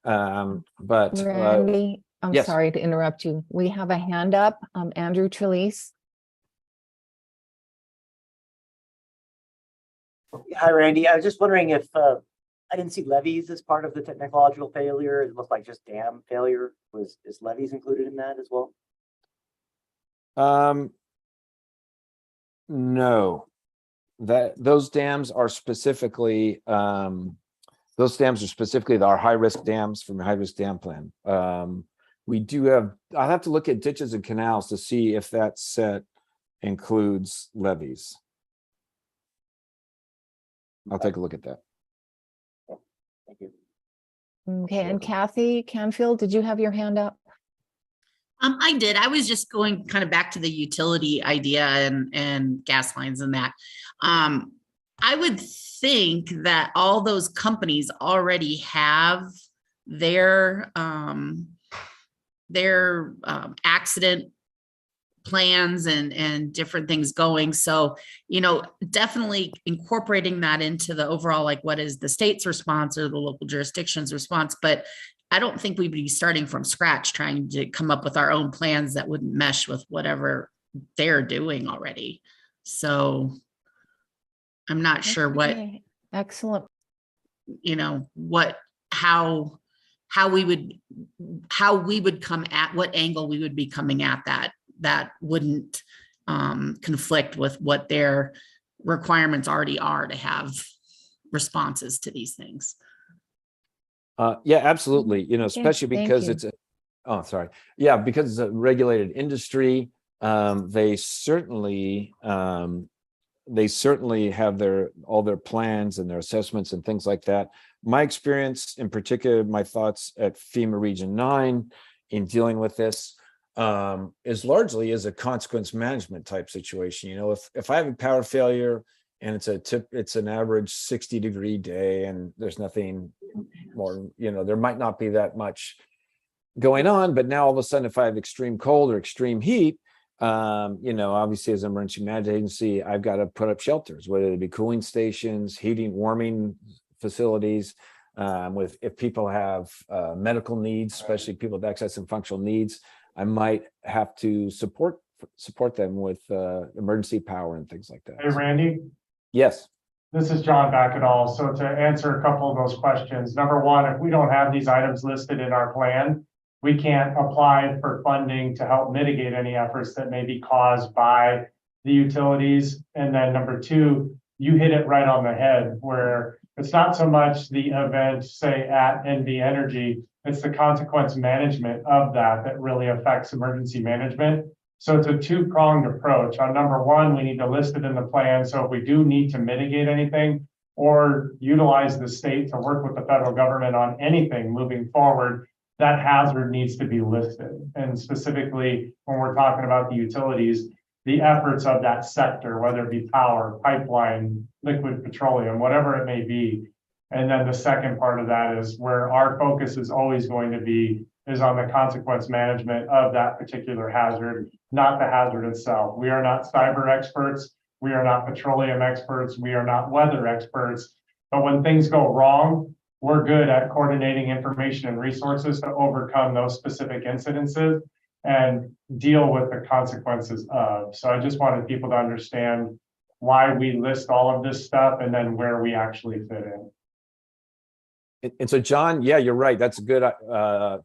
But Randy, I'm yes. sorry to interrupt you. We have a hand up. Andrew Trelease. Hi, Randy. I was just wondering if I didn't see levees as part of the technological failure. It looked like just dam failure. Is levees included in that as well? No, those dams are specifically our high-risk dams from the high-risk dam plan. We do have, I'll have to look at ditches and canals to see if that set includes levees. I'll take a look at that. Thank you. Okay, and Kathy Canfield, did you have your hand up? I did. I was just going kind of back to the utility idea and gas lines and that. I would think that all those companies already have their accident plans and different things going. So, definitely incorporating that into the overall, like what is the state's response or the local jurisdiction's response. But I don't think we'd be starting from scratch trying to come up with our own plans that wouldn't mesh with whatever they're doing already. So I'm not sure what, Excellent. how how we would come at, what angle we would be coming at that wouldn't conflict with what their requirements already are to have responses to these things. Yeah, absolutely. You know, Okay, especially thank because you. it's a, oh, sorry. Yeah, because it's a regulated industry. They certainly have all their plans and their assessments and things like that. My experience, in particular, my thoughts at FEMA Region 9 in dealing with this is largely as a consequence management type situation. You know, if I have a power failure and it's an average 60-degree day and there's nothing more, you know, there might not be that much going on, but now all of a sudden, if I have extreme cold or extreme heat, you know, obviously as an emergency management agency, I've got to put up shelters, whether it be cooling stations, heating, warming facilities. If people have medical needs, especially people with access and functional needs, I might have to support them with emergency power and things like that. Hey, Randy. Yes. This is John back at all. So to answer a couple of those questions, number one, if we don't have these items listed in our plan, we can't apply for funding to help mitigate any efforts that may be caused by the utilities. And then number two, you hit it right on the head, where it's not so much the event, say at NV Energy, it's the consequence management of that really affects emergency management. So it's a two-pronged approach. On number one, we need to list it in the plan. So if we do need to mitigate anything or utilize the state to work with the federal government on anything moving forward, that hazard needs to be listed. And specifically, when we're talking about the utilities, the efforts of that sector, whether it be power, pipeline, liquid petroleum, whatever it may be. And then the second part of that is where our focus is always going to be is on the consequence management of that particular hazard, not the hazard itself. We are not cyber experts. We are not petroleum experts. We are not weather experts. But when things go wrong, we're good at coordinating information and resources to overcome those specific incidences and deal with the consequences of. So I just wanted people to understand why we list all of this stuff and then where we actually fit in. And so, John, yeah, you're right. That's a good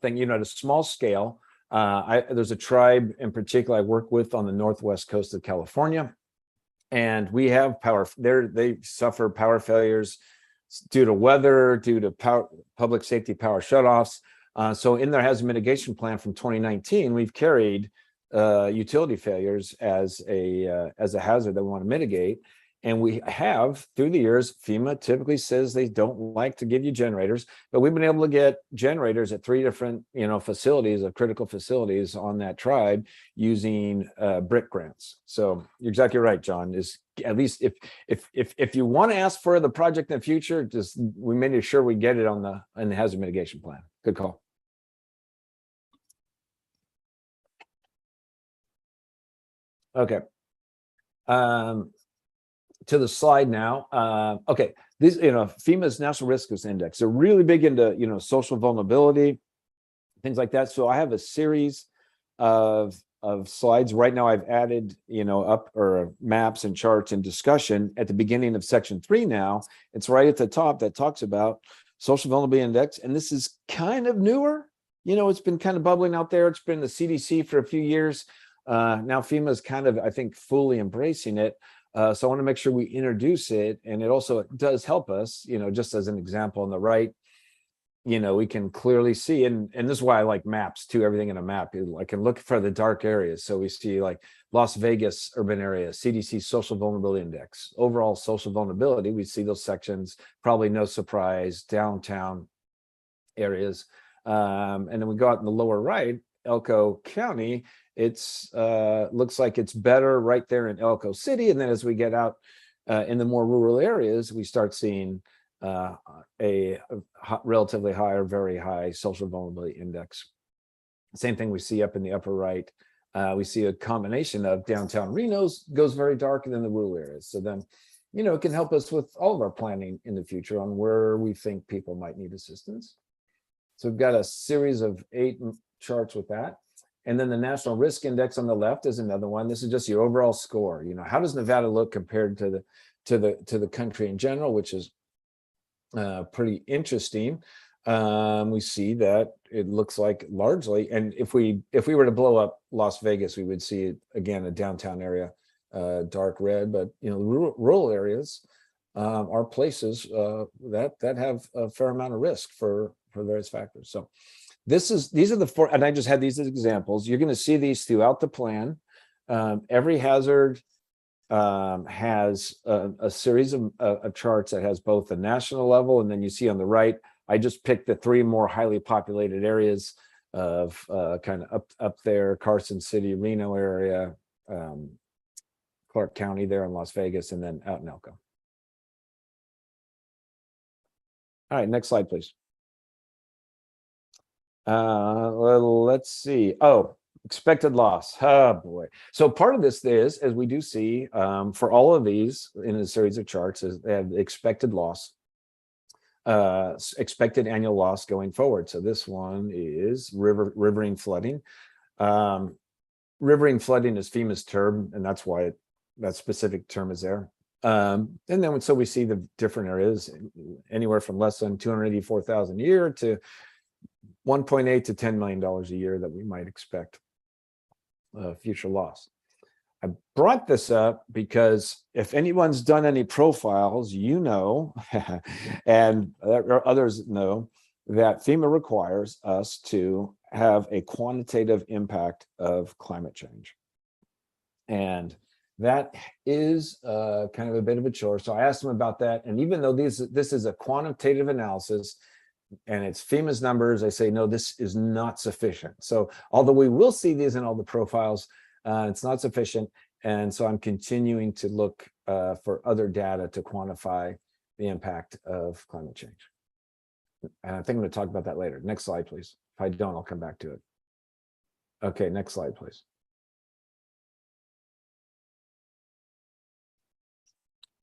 thing. You know, at a small scale, there's a tribe in particular I work with on the northwest coast of California, and we have power. They suffer power failures due to weather, due to public safety power shutoffs. So, in their hazard mitigation plan from 2019, we've carried utility failures as a hazard that we want to mitigate. And we have, through the years, FEMA typically says they don't like to give you generators, but we've been able to get generators at 3 different, facilities, of critical facilities on that tribe using BRIC grants. So you're exactly right, John. Is at least if you want to ask for the project in the future, we made sure we get it in the hazard mitigation plan. Good call. Okay. To the slide now. Okay, these, FEMA's National Risk Index, they're really big into, social vulnerability, things like that. So I have a series of slides right now. I've added, up or maps and charts and discussion at the beginning of section 3 now. It's right at the top that talks about social vulnerability index. And this is kind of newer. It's been kind of bubbling out there. It's been the CDC for a few years. Now FEMA is kind of, I think, fully embracing it. So I want to make sure we introduce it, and it also does help us, just as an example on the right, we can clearly see, and this is why I like maps too, everything in a map. I can look for the dark areas. So we see like Las Vegas urban area, CDC social vulnerability index, overall social vulnerability. We see those sections, probably no surprise, downtown areas. And then we go out in the lower right, Elko County, it's looks like it's better right there in Elko City. And then as we get out in the more rural areas, we start seeing a relatively high or very high social vulnerability index. Same thing we see up in the upper right. We see a combination of downtown Reno's goes very dark, and then the rural areas. So then, it can help us with all of our planning in the future on where we think people might need assistance. So we've got a series of 8 charts with that. And then the National Risk Index on the left is another one. This is just your overall score. How does Nevada look compared to the country in general, which is pretty interesting. we see that it looks like largely, and if we were to blow up Las Vegas, we would see again a downtown area, dark red. But rural areas are places that have a fair amount of risk for various factors. So these are the four, and I just had these as examples. You're going to see these throughout the plan. Every hazard has a series of charts that has both the national level, and then you see on the right, I just picked the three more highly populated areas of kind of up there, Carson City, Reno area, Clark County there in Las Vegas, and then out in Elko. All right, next slide, please. Let's see. Oh, expected loss. Oh boy. So part of this is, as we do see for all of these in a series of charts, is they have expected loss, expected annual loss going forward. So this one is riverine flooding. Riverine flooding is FEMA's term, and that's why that specific term is there. And then so we see the different areas anywhere from less than 284,000 a year to 1.8 to $10 million a year that we might expect future loss. I brought this up because if anyone's done any profiles, and others know that FEMA requires us to have a quantitative impact of climate change. And that is kind of a bit of a chore. So I asked them about that. And even though this is a quantitative analysis and it's FEMA's numbers, I say, no, this is not sufficient. So although we will see these in all the profiles, it's not sufficient. And so I'm continuing to look for other data to quantify the impact of climate change. And I think I'm going to talk about that later. Next slide, please. If I don't, I'll come back to it. Okay, next slide, please.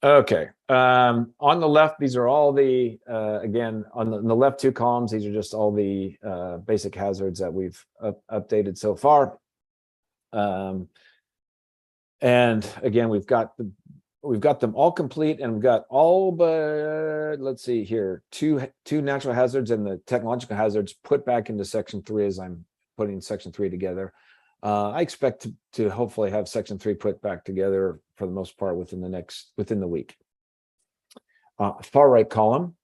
Okay, on the left, these are all the, again, on the left two columns, these are just all the basic hazards that we've updated so far. And again, we've got them all complete, and we've got all but, let's see here, two natural hazards and the technological hazards put back into section 3 as I'm putting section 3 together. I expect to hopefully have section 3 put back together for the most part within the week. Far right column.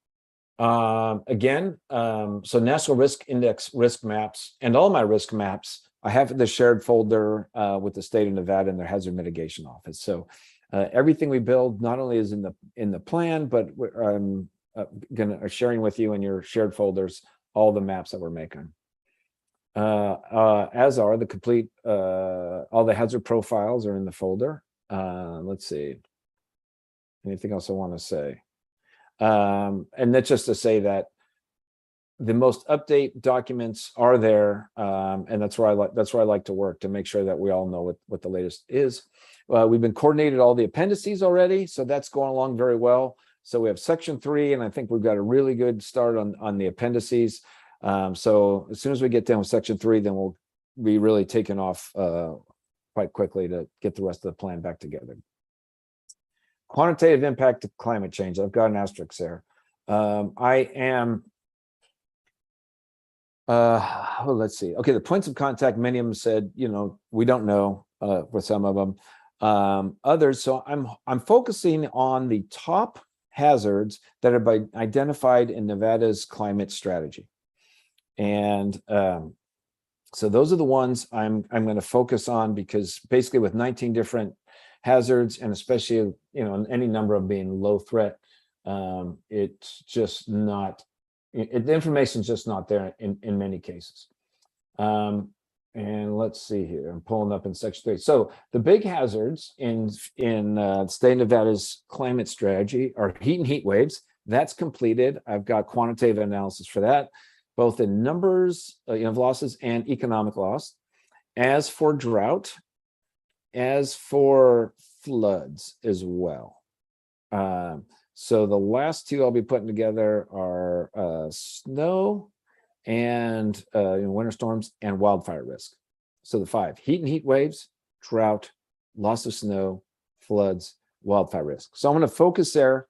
Again, so National Risk Index risk maps and all my risk maps, I have the shared folder with the state of Nevada and their hazard mitigation office. So everything we build not only is in the plan, but I'm sharing with you in your shared folders all the maps that we're making. As are the complete, all the hazard profiles are in the folder. Let's see. Anything else I want to say? And that's just to say that the most update documents are there, and that's where I like to work, to make sure that we all know what the latest is. We've been coordinated all the appendices already, so that's going along very well. So we have section 3, and I think we've got a really good start on the appendices. So as soon as we get done with section 3, then we'll be really taking off quite quickly to get the rest of the plan back together. Quantitative impact of climate change. I've got an asterisk there. I am, let's see. Okay, the points of contact, many of them said, we don't know for some of them. Others, so I'm focusing on the top hazards that are identified in Nevada's climate strategy. And so those are the ones I'm going to focus on, because basically with 19 different hazards, and especially any number of being low threat, it's just not, the information is just not there in many cases. And let's see here, I'm pulling up in section 3. So the big hazards in state of Nevada's climate strategy are heat and heat waves. That's completed. I've got quantitative analysis for that, both in numbers of losses and economic loss. As for drought, as for floods as well. So the last two I'll be putting together are snow and winter storms and wildfire risk. So the 5: heat and heat waves, drought, loss of snow, floods, wildfire risk. So I'm going to focus there.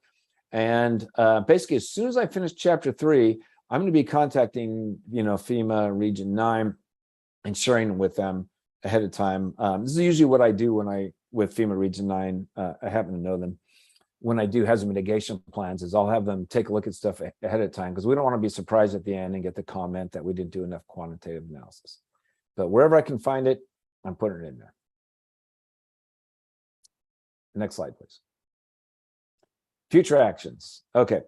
And basically, as soon as I finish chapter 3, I'm going to be contacting, FEMA Region 9 and sharing with them ahead of time. This is usually what I do with FEMA Region 9. I happen to know them. When I do hazard mitigation plans, is I'll have them take a look at stuff ahead of time, because we don't want to be surprised at the end and get the comment that we didn't do enough quantitative analysis. But wherever I can find it, I'm putting it in there. Next slide, please. Future actions. Okay.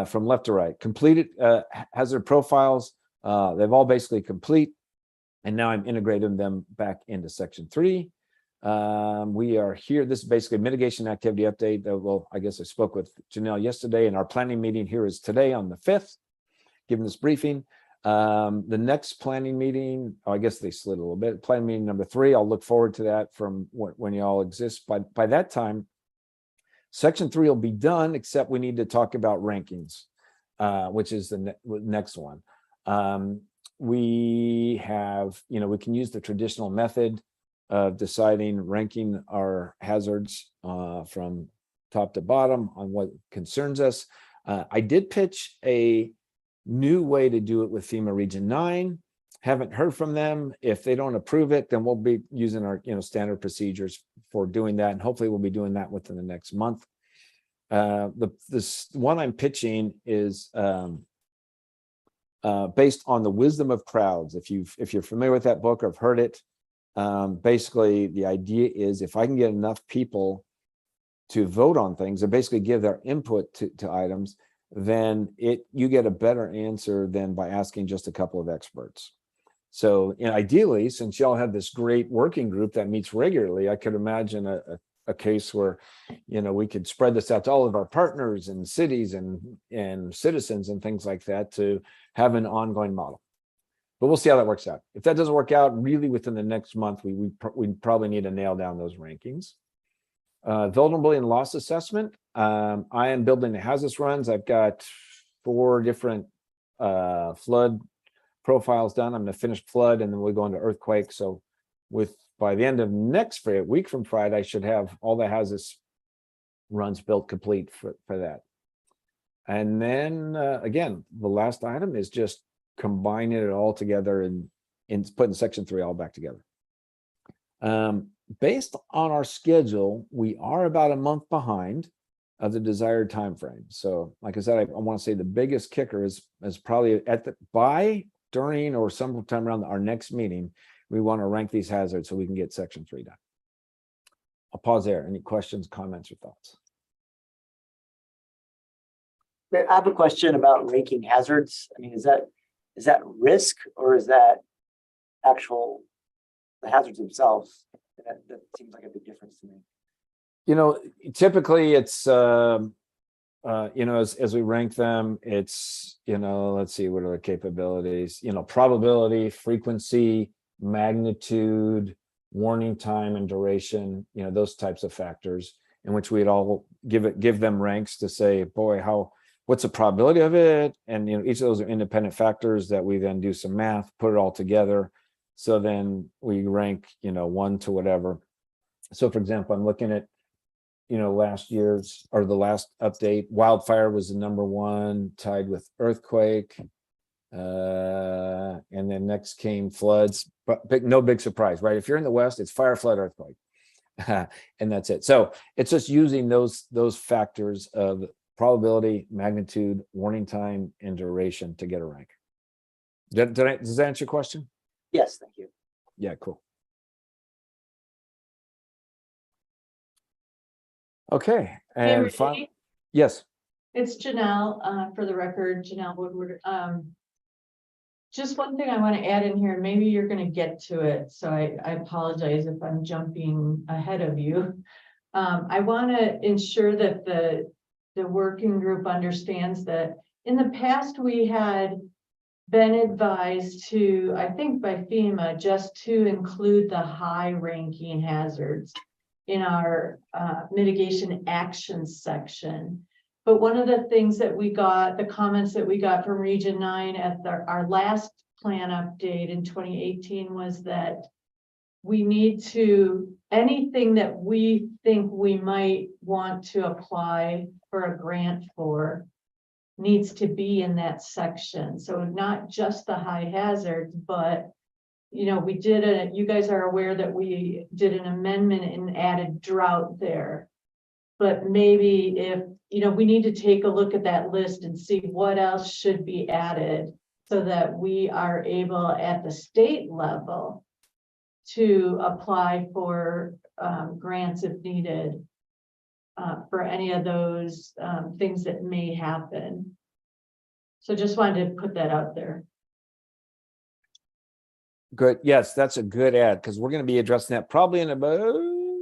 From left to right, completed hazard profiles. They've all basically complete. And now I'm integrating them back into section 3. We are here. This is basically mitigation activity update. Well, I guess I spoke with Janelle yesterday, and our planning meeting here is today on the 5th, giving this briefing. The next planning meeting, I guess they slid a little bit. Planning meeting number 3, I'll look forward to that from when you all exist. By that time, section 3 will be done, except we need to talk about rankings, which is the next one. We have, we can use the traditional method of deciding, ranking our hazards from top to bottom on what concerns us. I did pitch a new way to do it with FEMA Region 9. Haven't heard from them. If they don't approve it, then we'll be using our standard procedures for doing that, and hopefully we'll be doing that within the next month. This one I'm pitching is based on the wisdom of crowds. If you're familiar with that book or have heard it, basically the idea is, if I can get enough people to vote on things and basically give their input to items, then you get a better answer than by asking just a couple of experts. So ideally, since y'all have this great working group that meets regularly, I could imagine a case where we could spread this out to all of our partners and cities and citizens and things like that to have an ongoing model. But we'll see how that works out. If that doesn't work out really within the next month, we probably need to nail down those rankings. Vulnerability and loss assessment. I am building the hazardous runs. I've got 4 different flood profiles done. I'm going to finish flood, and then we'll go into earthquake. So by the end of next week from Friday, I should have all the hazardous runs built complete for that. And then again, the last item is just combining it all together and putting section 3 all back together. Based on our schedule, we are about a month behind of the desired time frame. So like I said, I want to say the biggest kicker is probably during or sometime around our next meeting, we want to rank these hazards so we can get section 3 done. I'll pause there. Any questions, comments, or thoughts? I have a question about ranking hazards. I mean, is that risk, or is that actual the hazards themselves? That seems like a big difference to me. Typically it's as we rank them, it's let's see, what are the capabilities? Probability, frequency, magnitude, warning time, and duration. Those types of factors in which we'd all give them ranks to say, boy, what's the probability of it? And each of those are independent factors that we then do some math, put it all together. So then we rank, 1 to whatever. So for example, I'm looking at, last year's or the last update. Wildfire was the number 1, tied with earthquake. And then next came floods, but no big surprise, right? If you're in the West, it's fire, flood, earthquake, and that's it. So it's just using those factors of probability, magnitude, warning time, and duration to get a rank. Does that answer your question? Yes, thank you. Yeah, cool. Okay, and Hey, yes. it's Janelle, for the record, Janelle Woodward. Just one thing I want to add in here, and maybe you're going to get to it, so I apologize if I'm jumping ahead of you. I want to ensure that the working group understands that in the past we had been advised to, I think by FEMA, just to include the high ranking hazards in our mitigation actions section. But one of the things that we got, the comments that we got from Region 9 at our last plan update in 2018 was that we need to, anything that we think we might want to apply for a grant for, needs to be in that section. So not just the high hazards, but you know, you guys are aware that we did an amendment and added drought there. But maybe if, you know, we need to take a look at that list and see what else should be added so that we are able at the state level to apply for grants if needed for any of those things that may happen. So just wanted to put that out there. Good. Yes, that's a good add because we're going to be addressing that probably in about,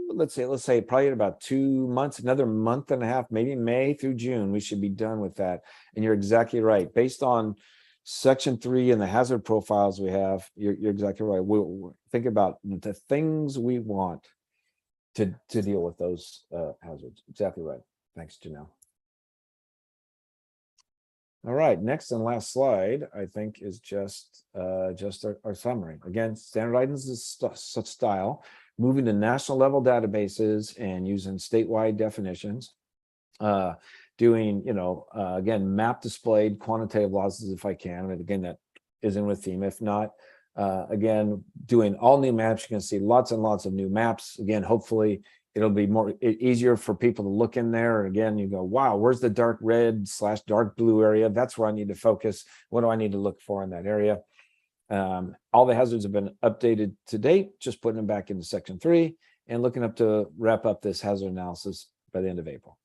let's say probably in about 2 months, another month and a half, maybe May through June, we should be done with that. And you're exactly right. Based on section 3 and the hazard profiles we have, you're exactly right. We'll think about the things we want to deal with those hazards. Exactly right. Thanks, Janelle. All right, next and last slide, I think, is just our summary. Again, standardizing style, moving to national level databases and using statewide definitions. Doing, again, map displayed quantitative losses if I can. And again, that is in with theme. If not, again, doing all new maps. You can see lots and lots of new maps. Again, hopefully it'll be easier for people to look in there. Again, you go, wow, where's the dark red / dark blue area? That's where I need to focus. What do I need to look for in that area? All the hazards have been updated to date, just putting them back into section 3 and looking up to wrap up this hazard analysis by the end of April.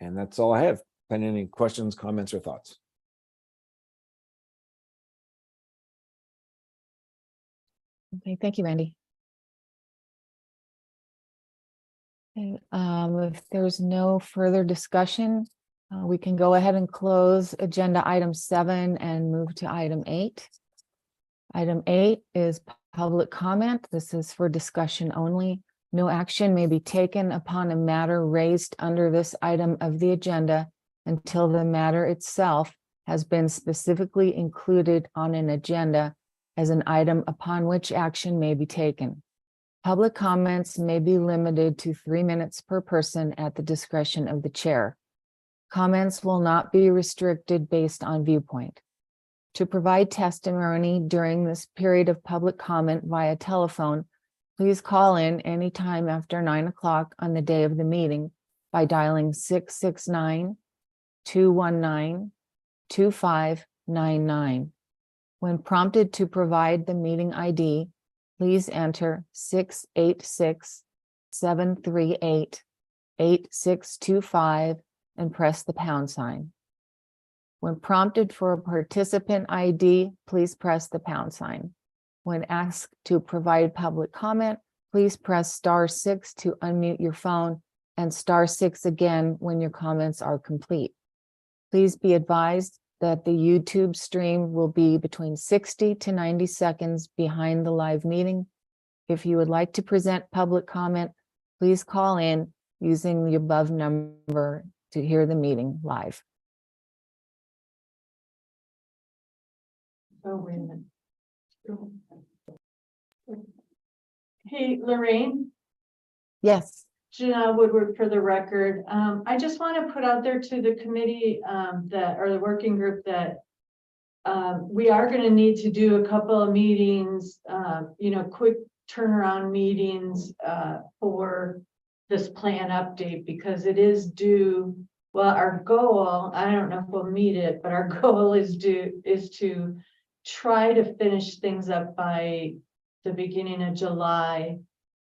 And that's all I have. Any questions, comments, or thoughts? Okay, thank you, Randy. Okay, if there's no further discussion, we can go ahead and close agenda item 7 and move to item 8. Item 8 is public comment. This is for discussion only. No action may be taken upon a matter raised under this item of the agenda until the matter itself has been specifically included on an agenda as an item upon which action may be taken. Public comments may be limited to 3 minutes per person at the discretion of the chair. Comments will not be restricted based on viewpoint. To provide testimony during this period of public comment via telephone, please call in anytime after 9 o'clock on the day of the meeting by dialing 669-219-2599. When prompted to provide the meeting ID, please enter 686-738-8625 and press the pound sign. When prompted for a participant ID, please press the pound sign. When asked to provide public comment, please press *6 to unmute your phone and *6 again when your comments are complete. Please be advised that the YouTube stream will be between 60 to 90 seconds behind the live meeting. If you would like to present public comment, please call in using the above number to hear the meeting live. Oh, wait a minute. Hey, Lorraine. Yes. Janelle Woodward for the record. I just want to put out there to the committee or the working group that we are going to need to do a couple of meetings, quick turnaround meetings for this plan update because it is due. Well, our goal, I don't know if we'll meet it, but our goal is to try to finish things up by the beginning of July,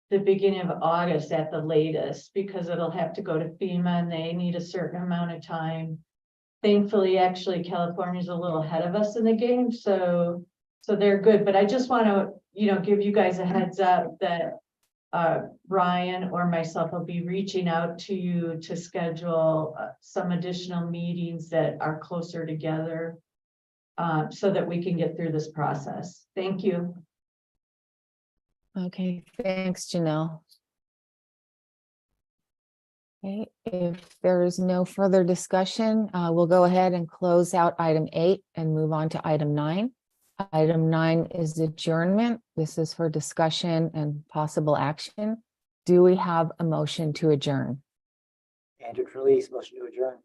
the beginning of August at the latest, because it'll have to go to FEMA and they need a certain amount of time. Thankfully, actually, California's a little ahead of us in the game, so they're good. But I just want to, give you guys a heads up that Ryan or myself will be reaching out to you to schedule some additional meetings that are closer together so that we can get through this process. Thank you. Okay, thanks, Janelle. Okay, if there is no further discussion, we'll go ahead and close out item 8 and move on to item 9. Item 9 is adjournment. This is for discussion and possible action. Do we have a motion to adjourn? Andrew Trelease, motion to adjourn.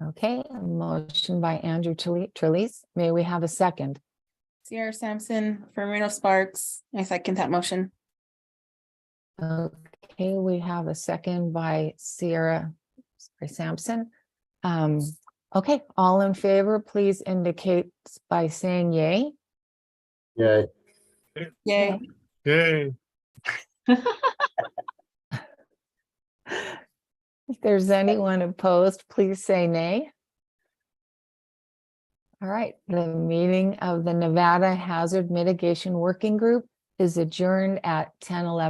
Okay, a motion by Andrew Trelease. May we have a second? Sierra Sampson, Firmino Sparks. I second that motion. Okay, we have a second by Sierra Sampson. Okay, all in favor, please indicate by saying yay. Yay. Yay. Yay. If there's anyone opposed, please say nay. All right, the meeting of the Nevada Hazard Mitigation Working Group is adjourned at 10:11.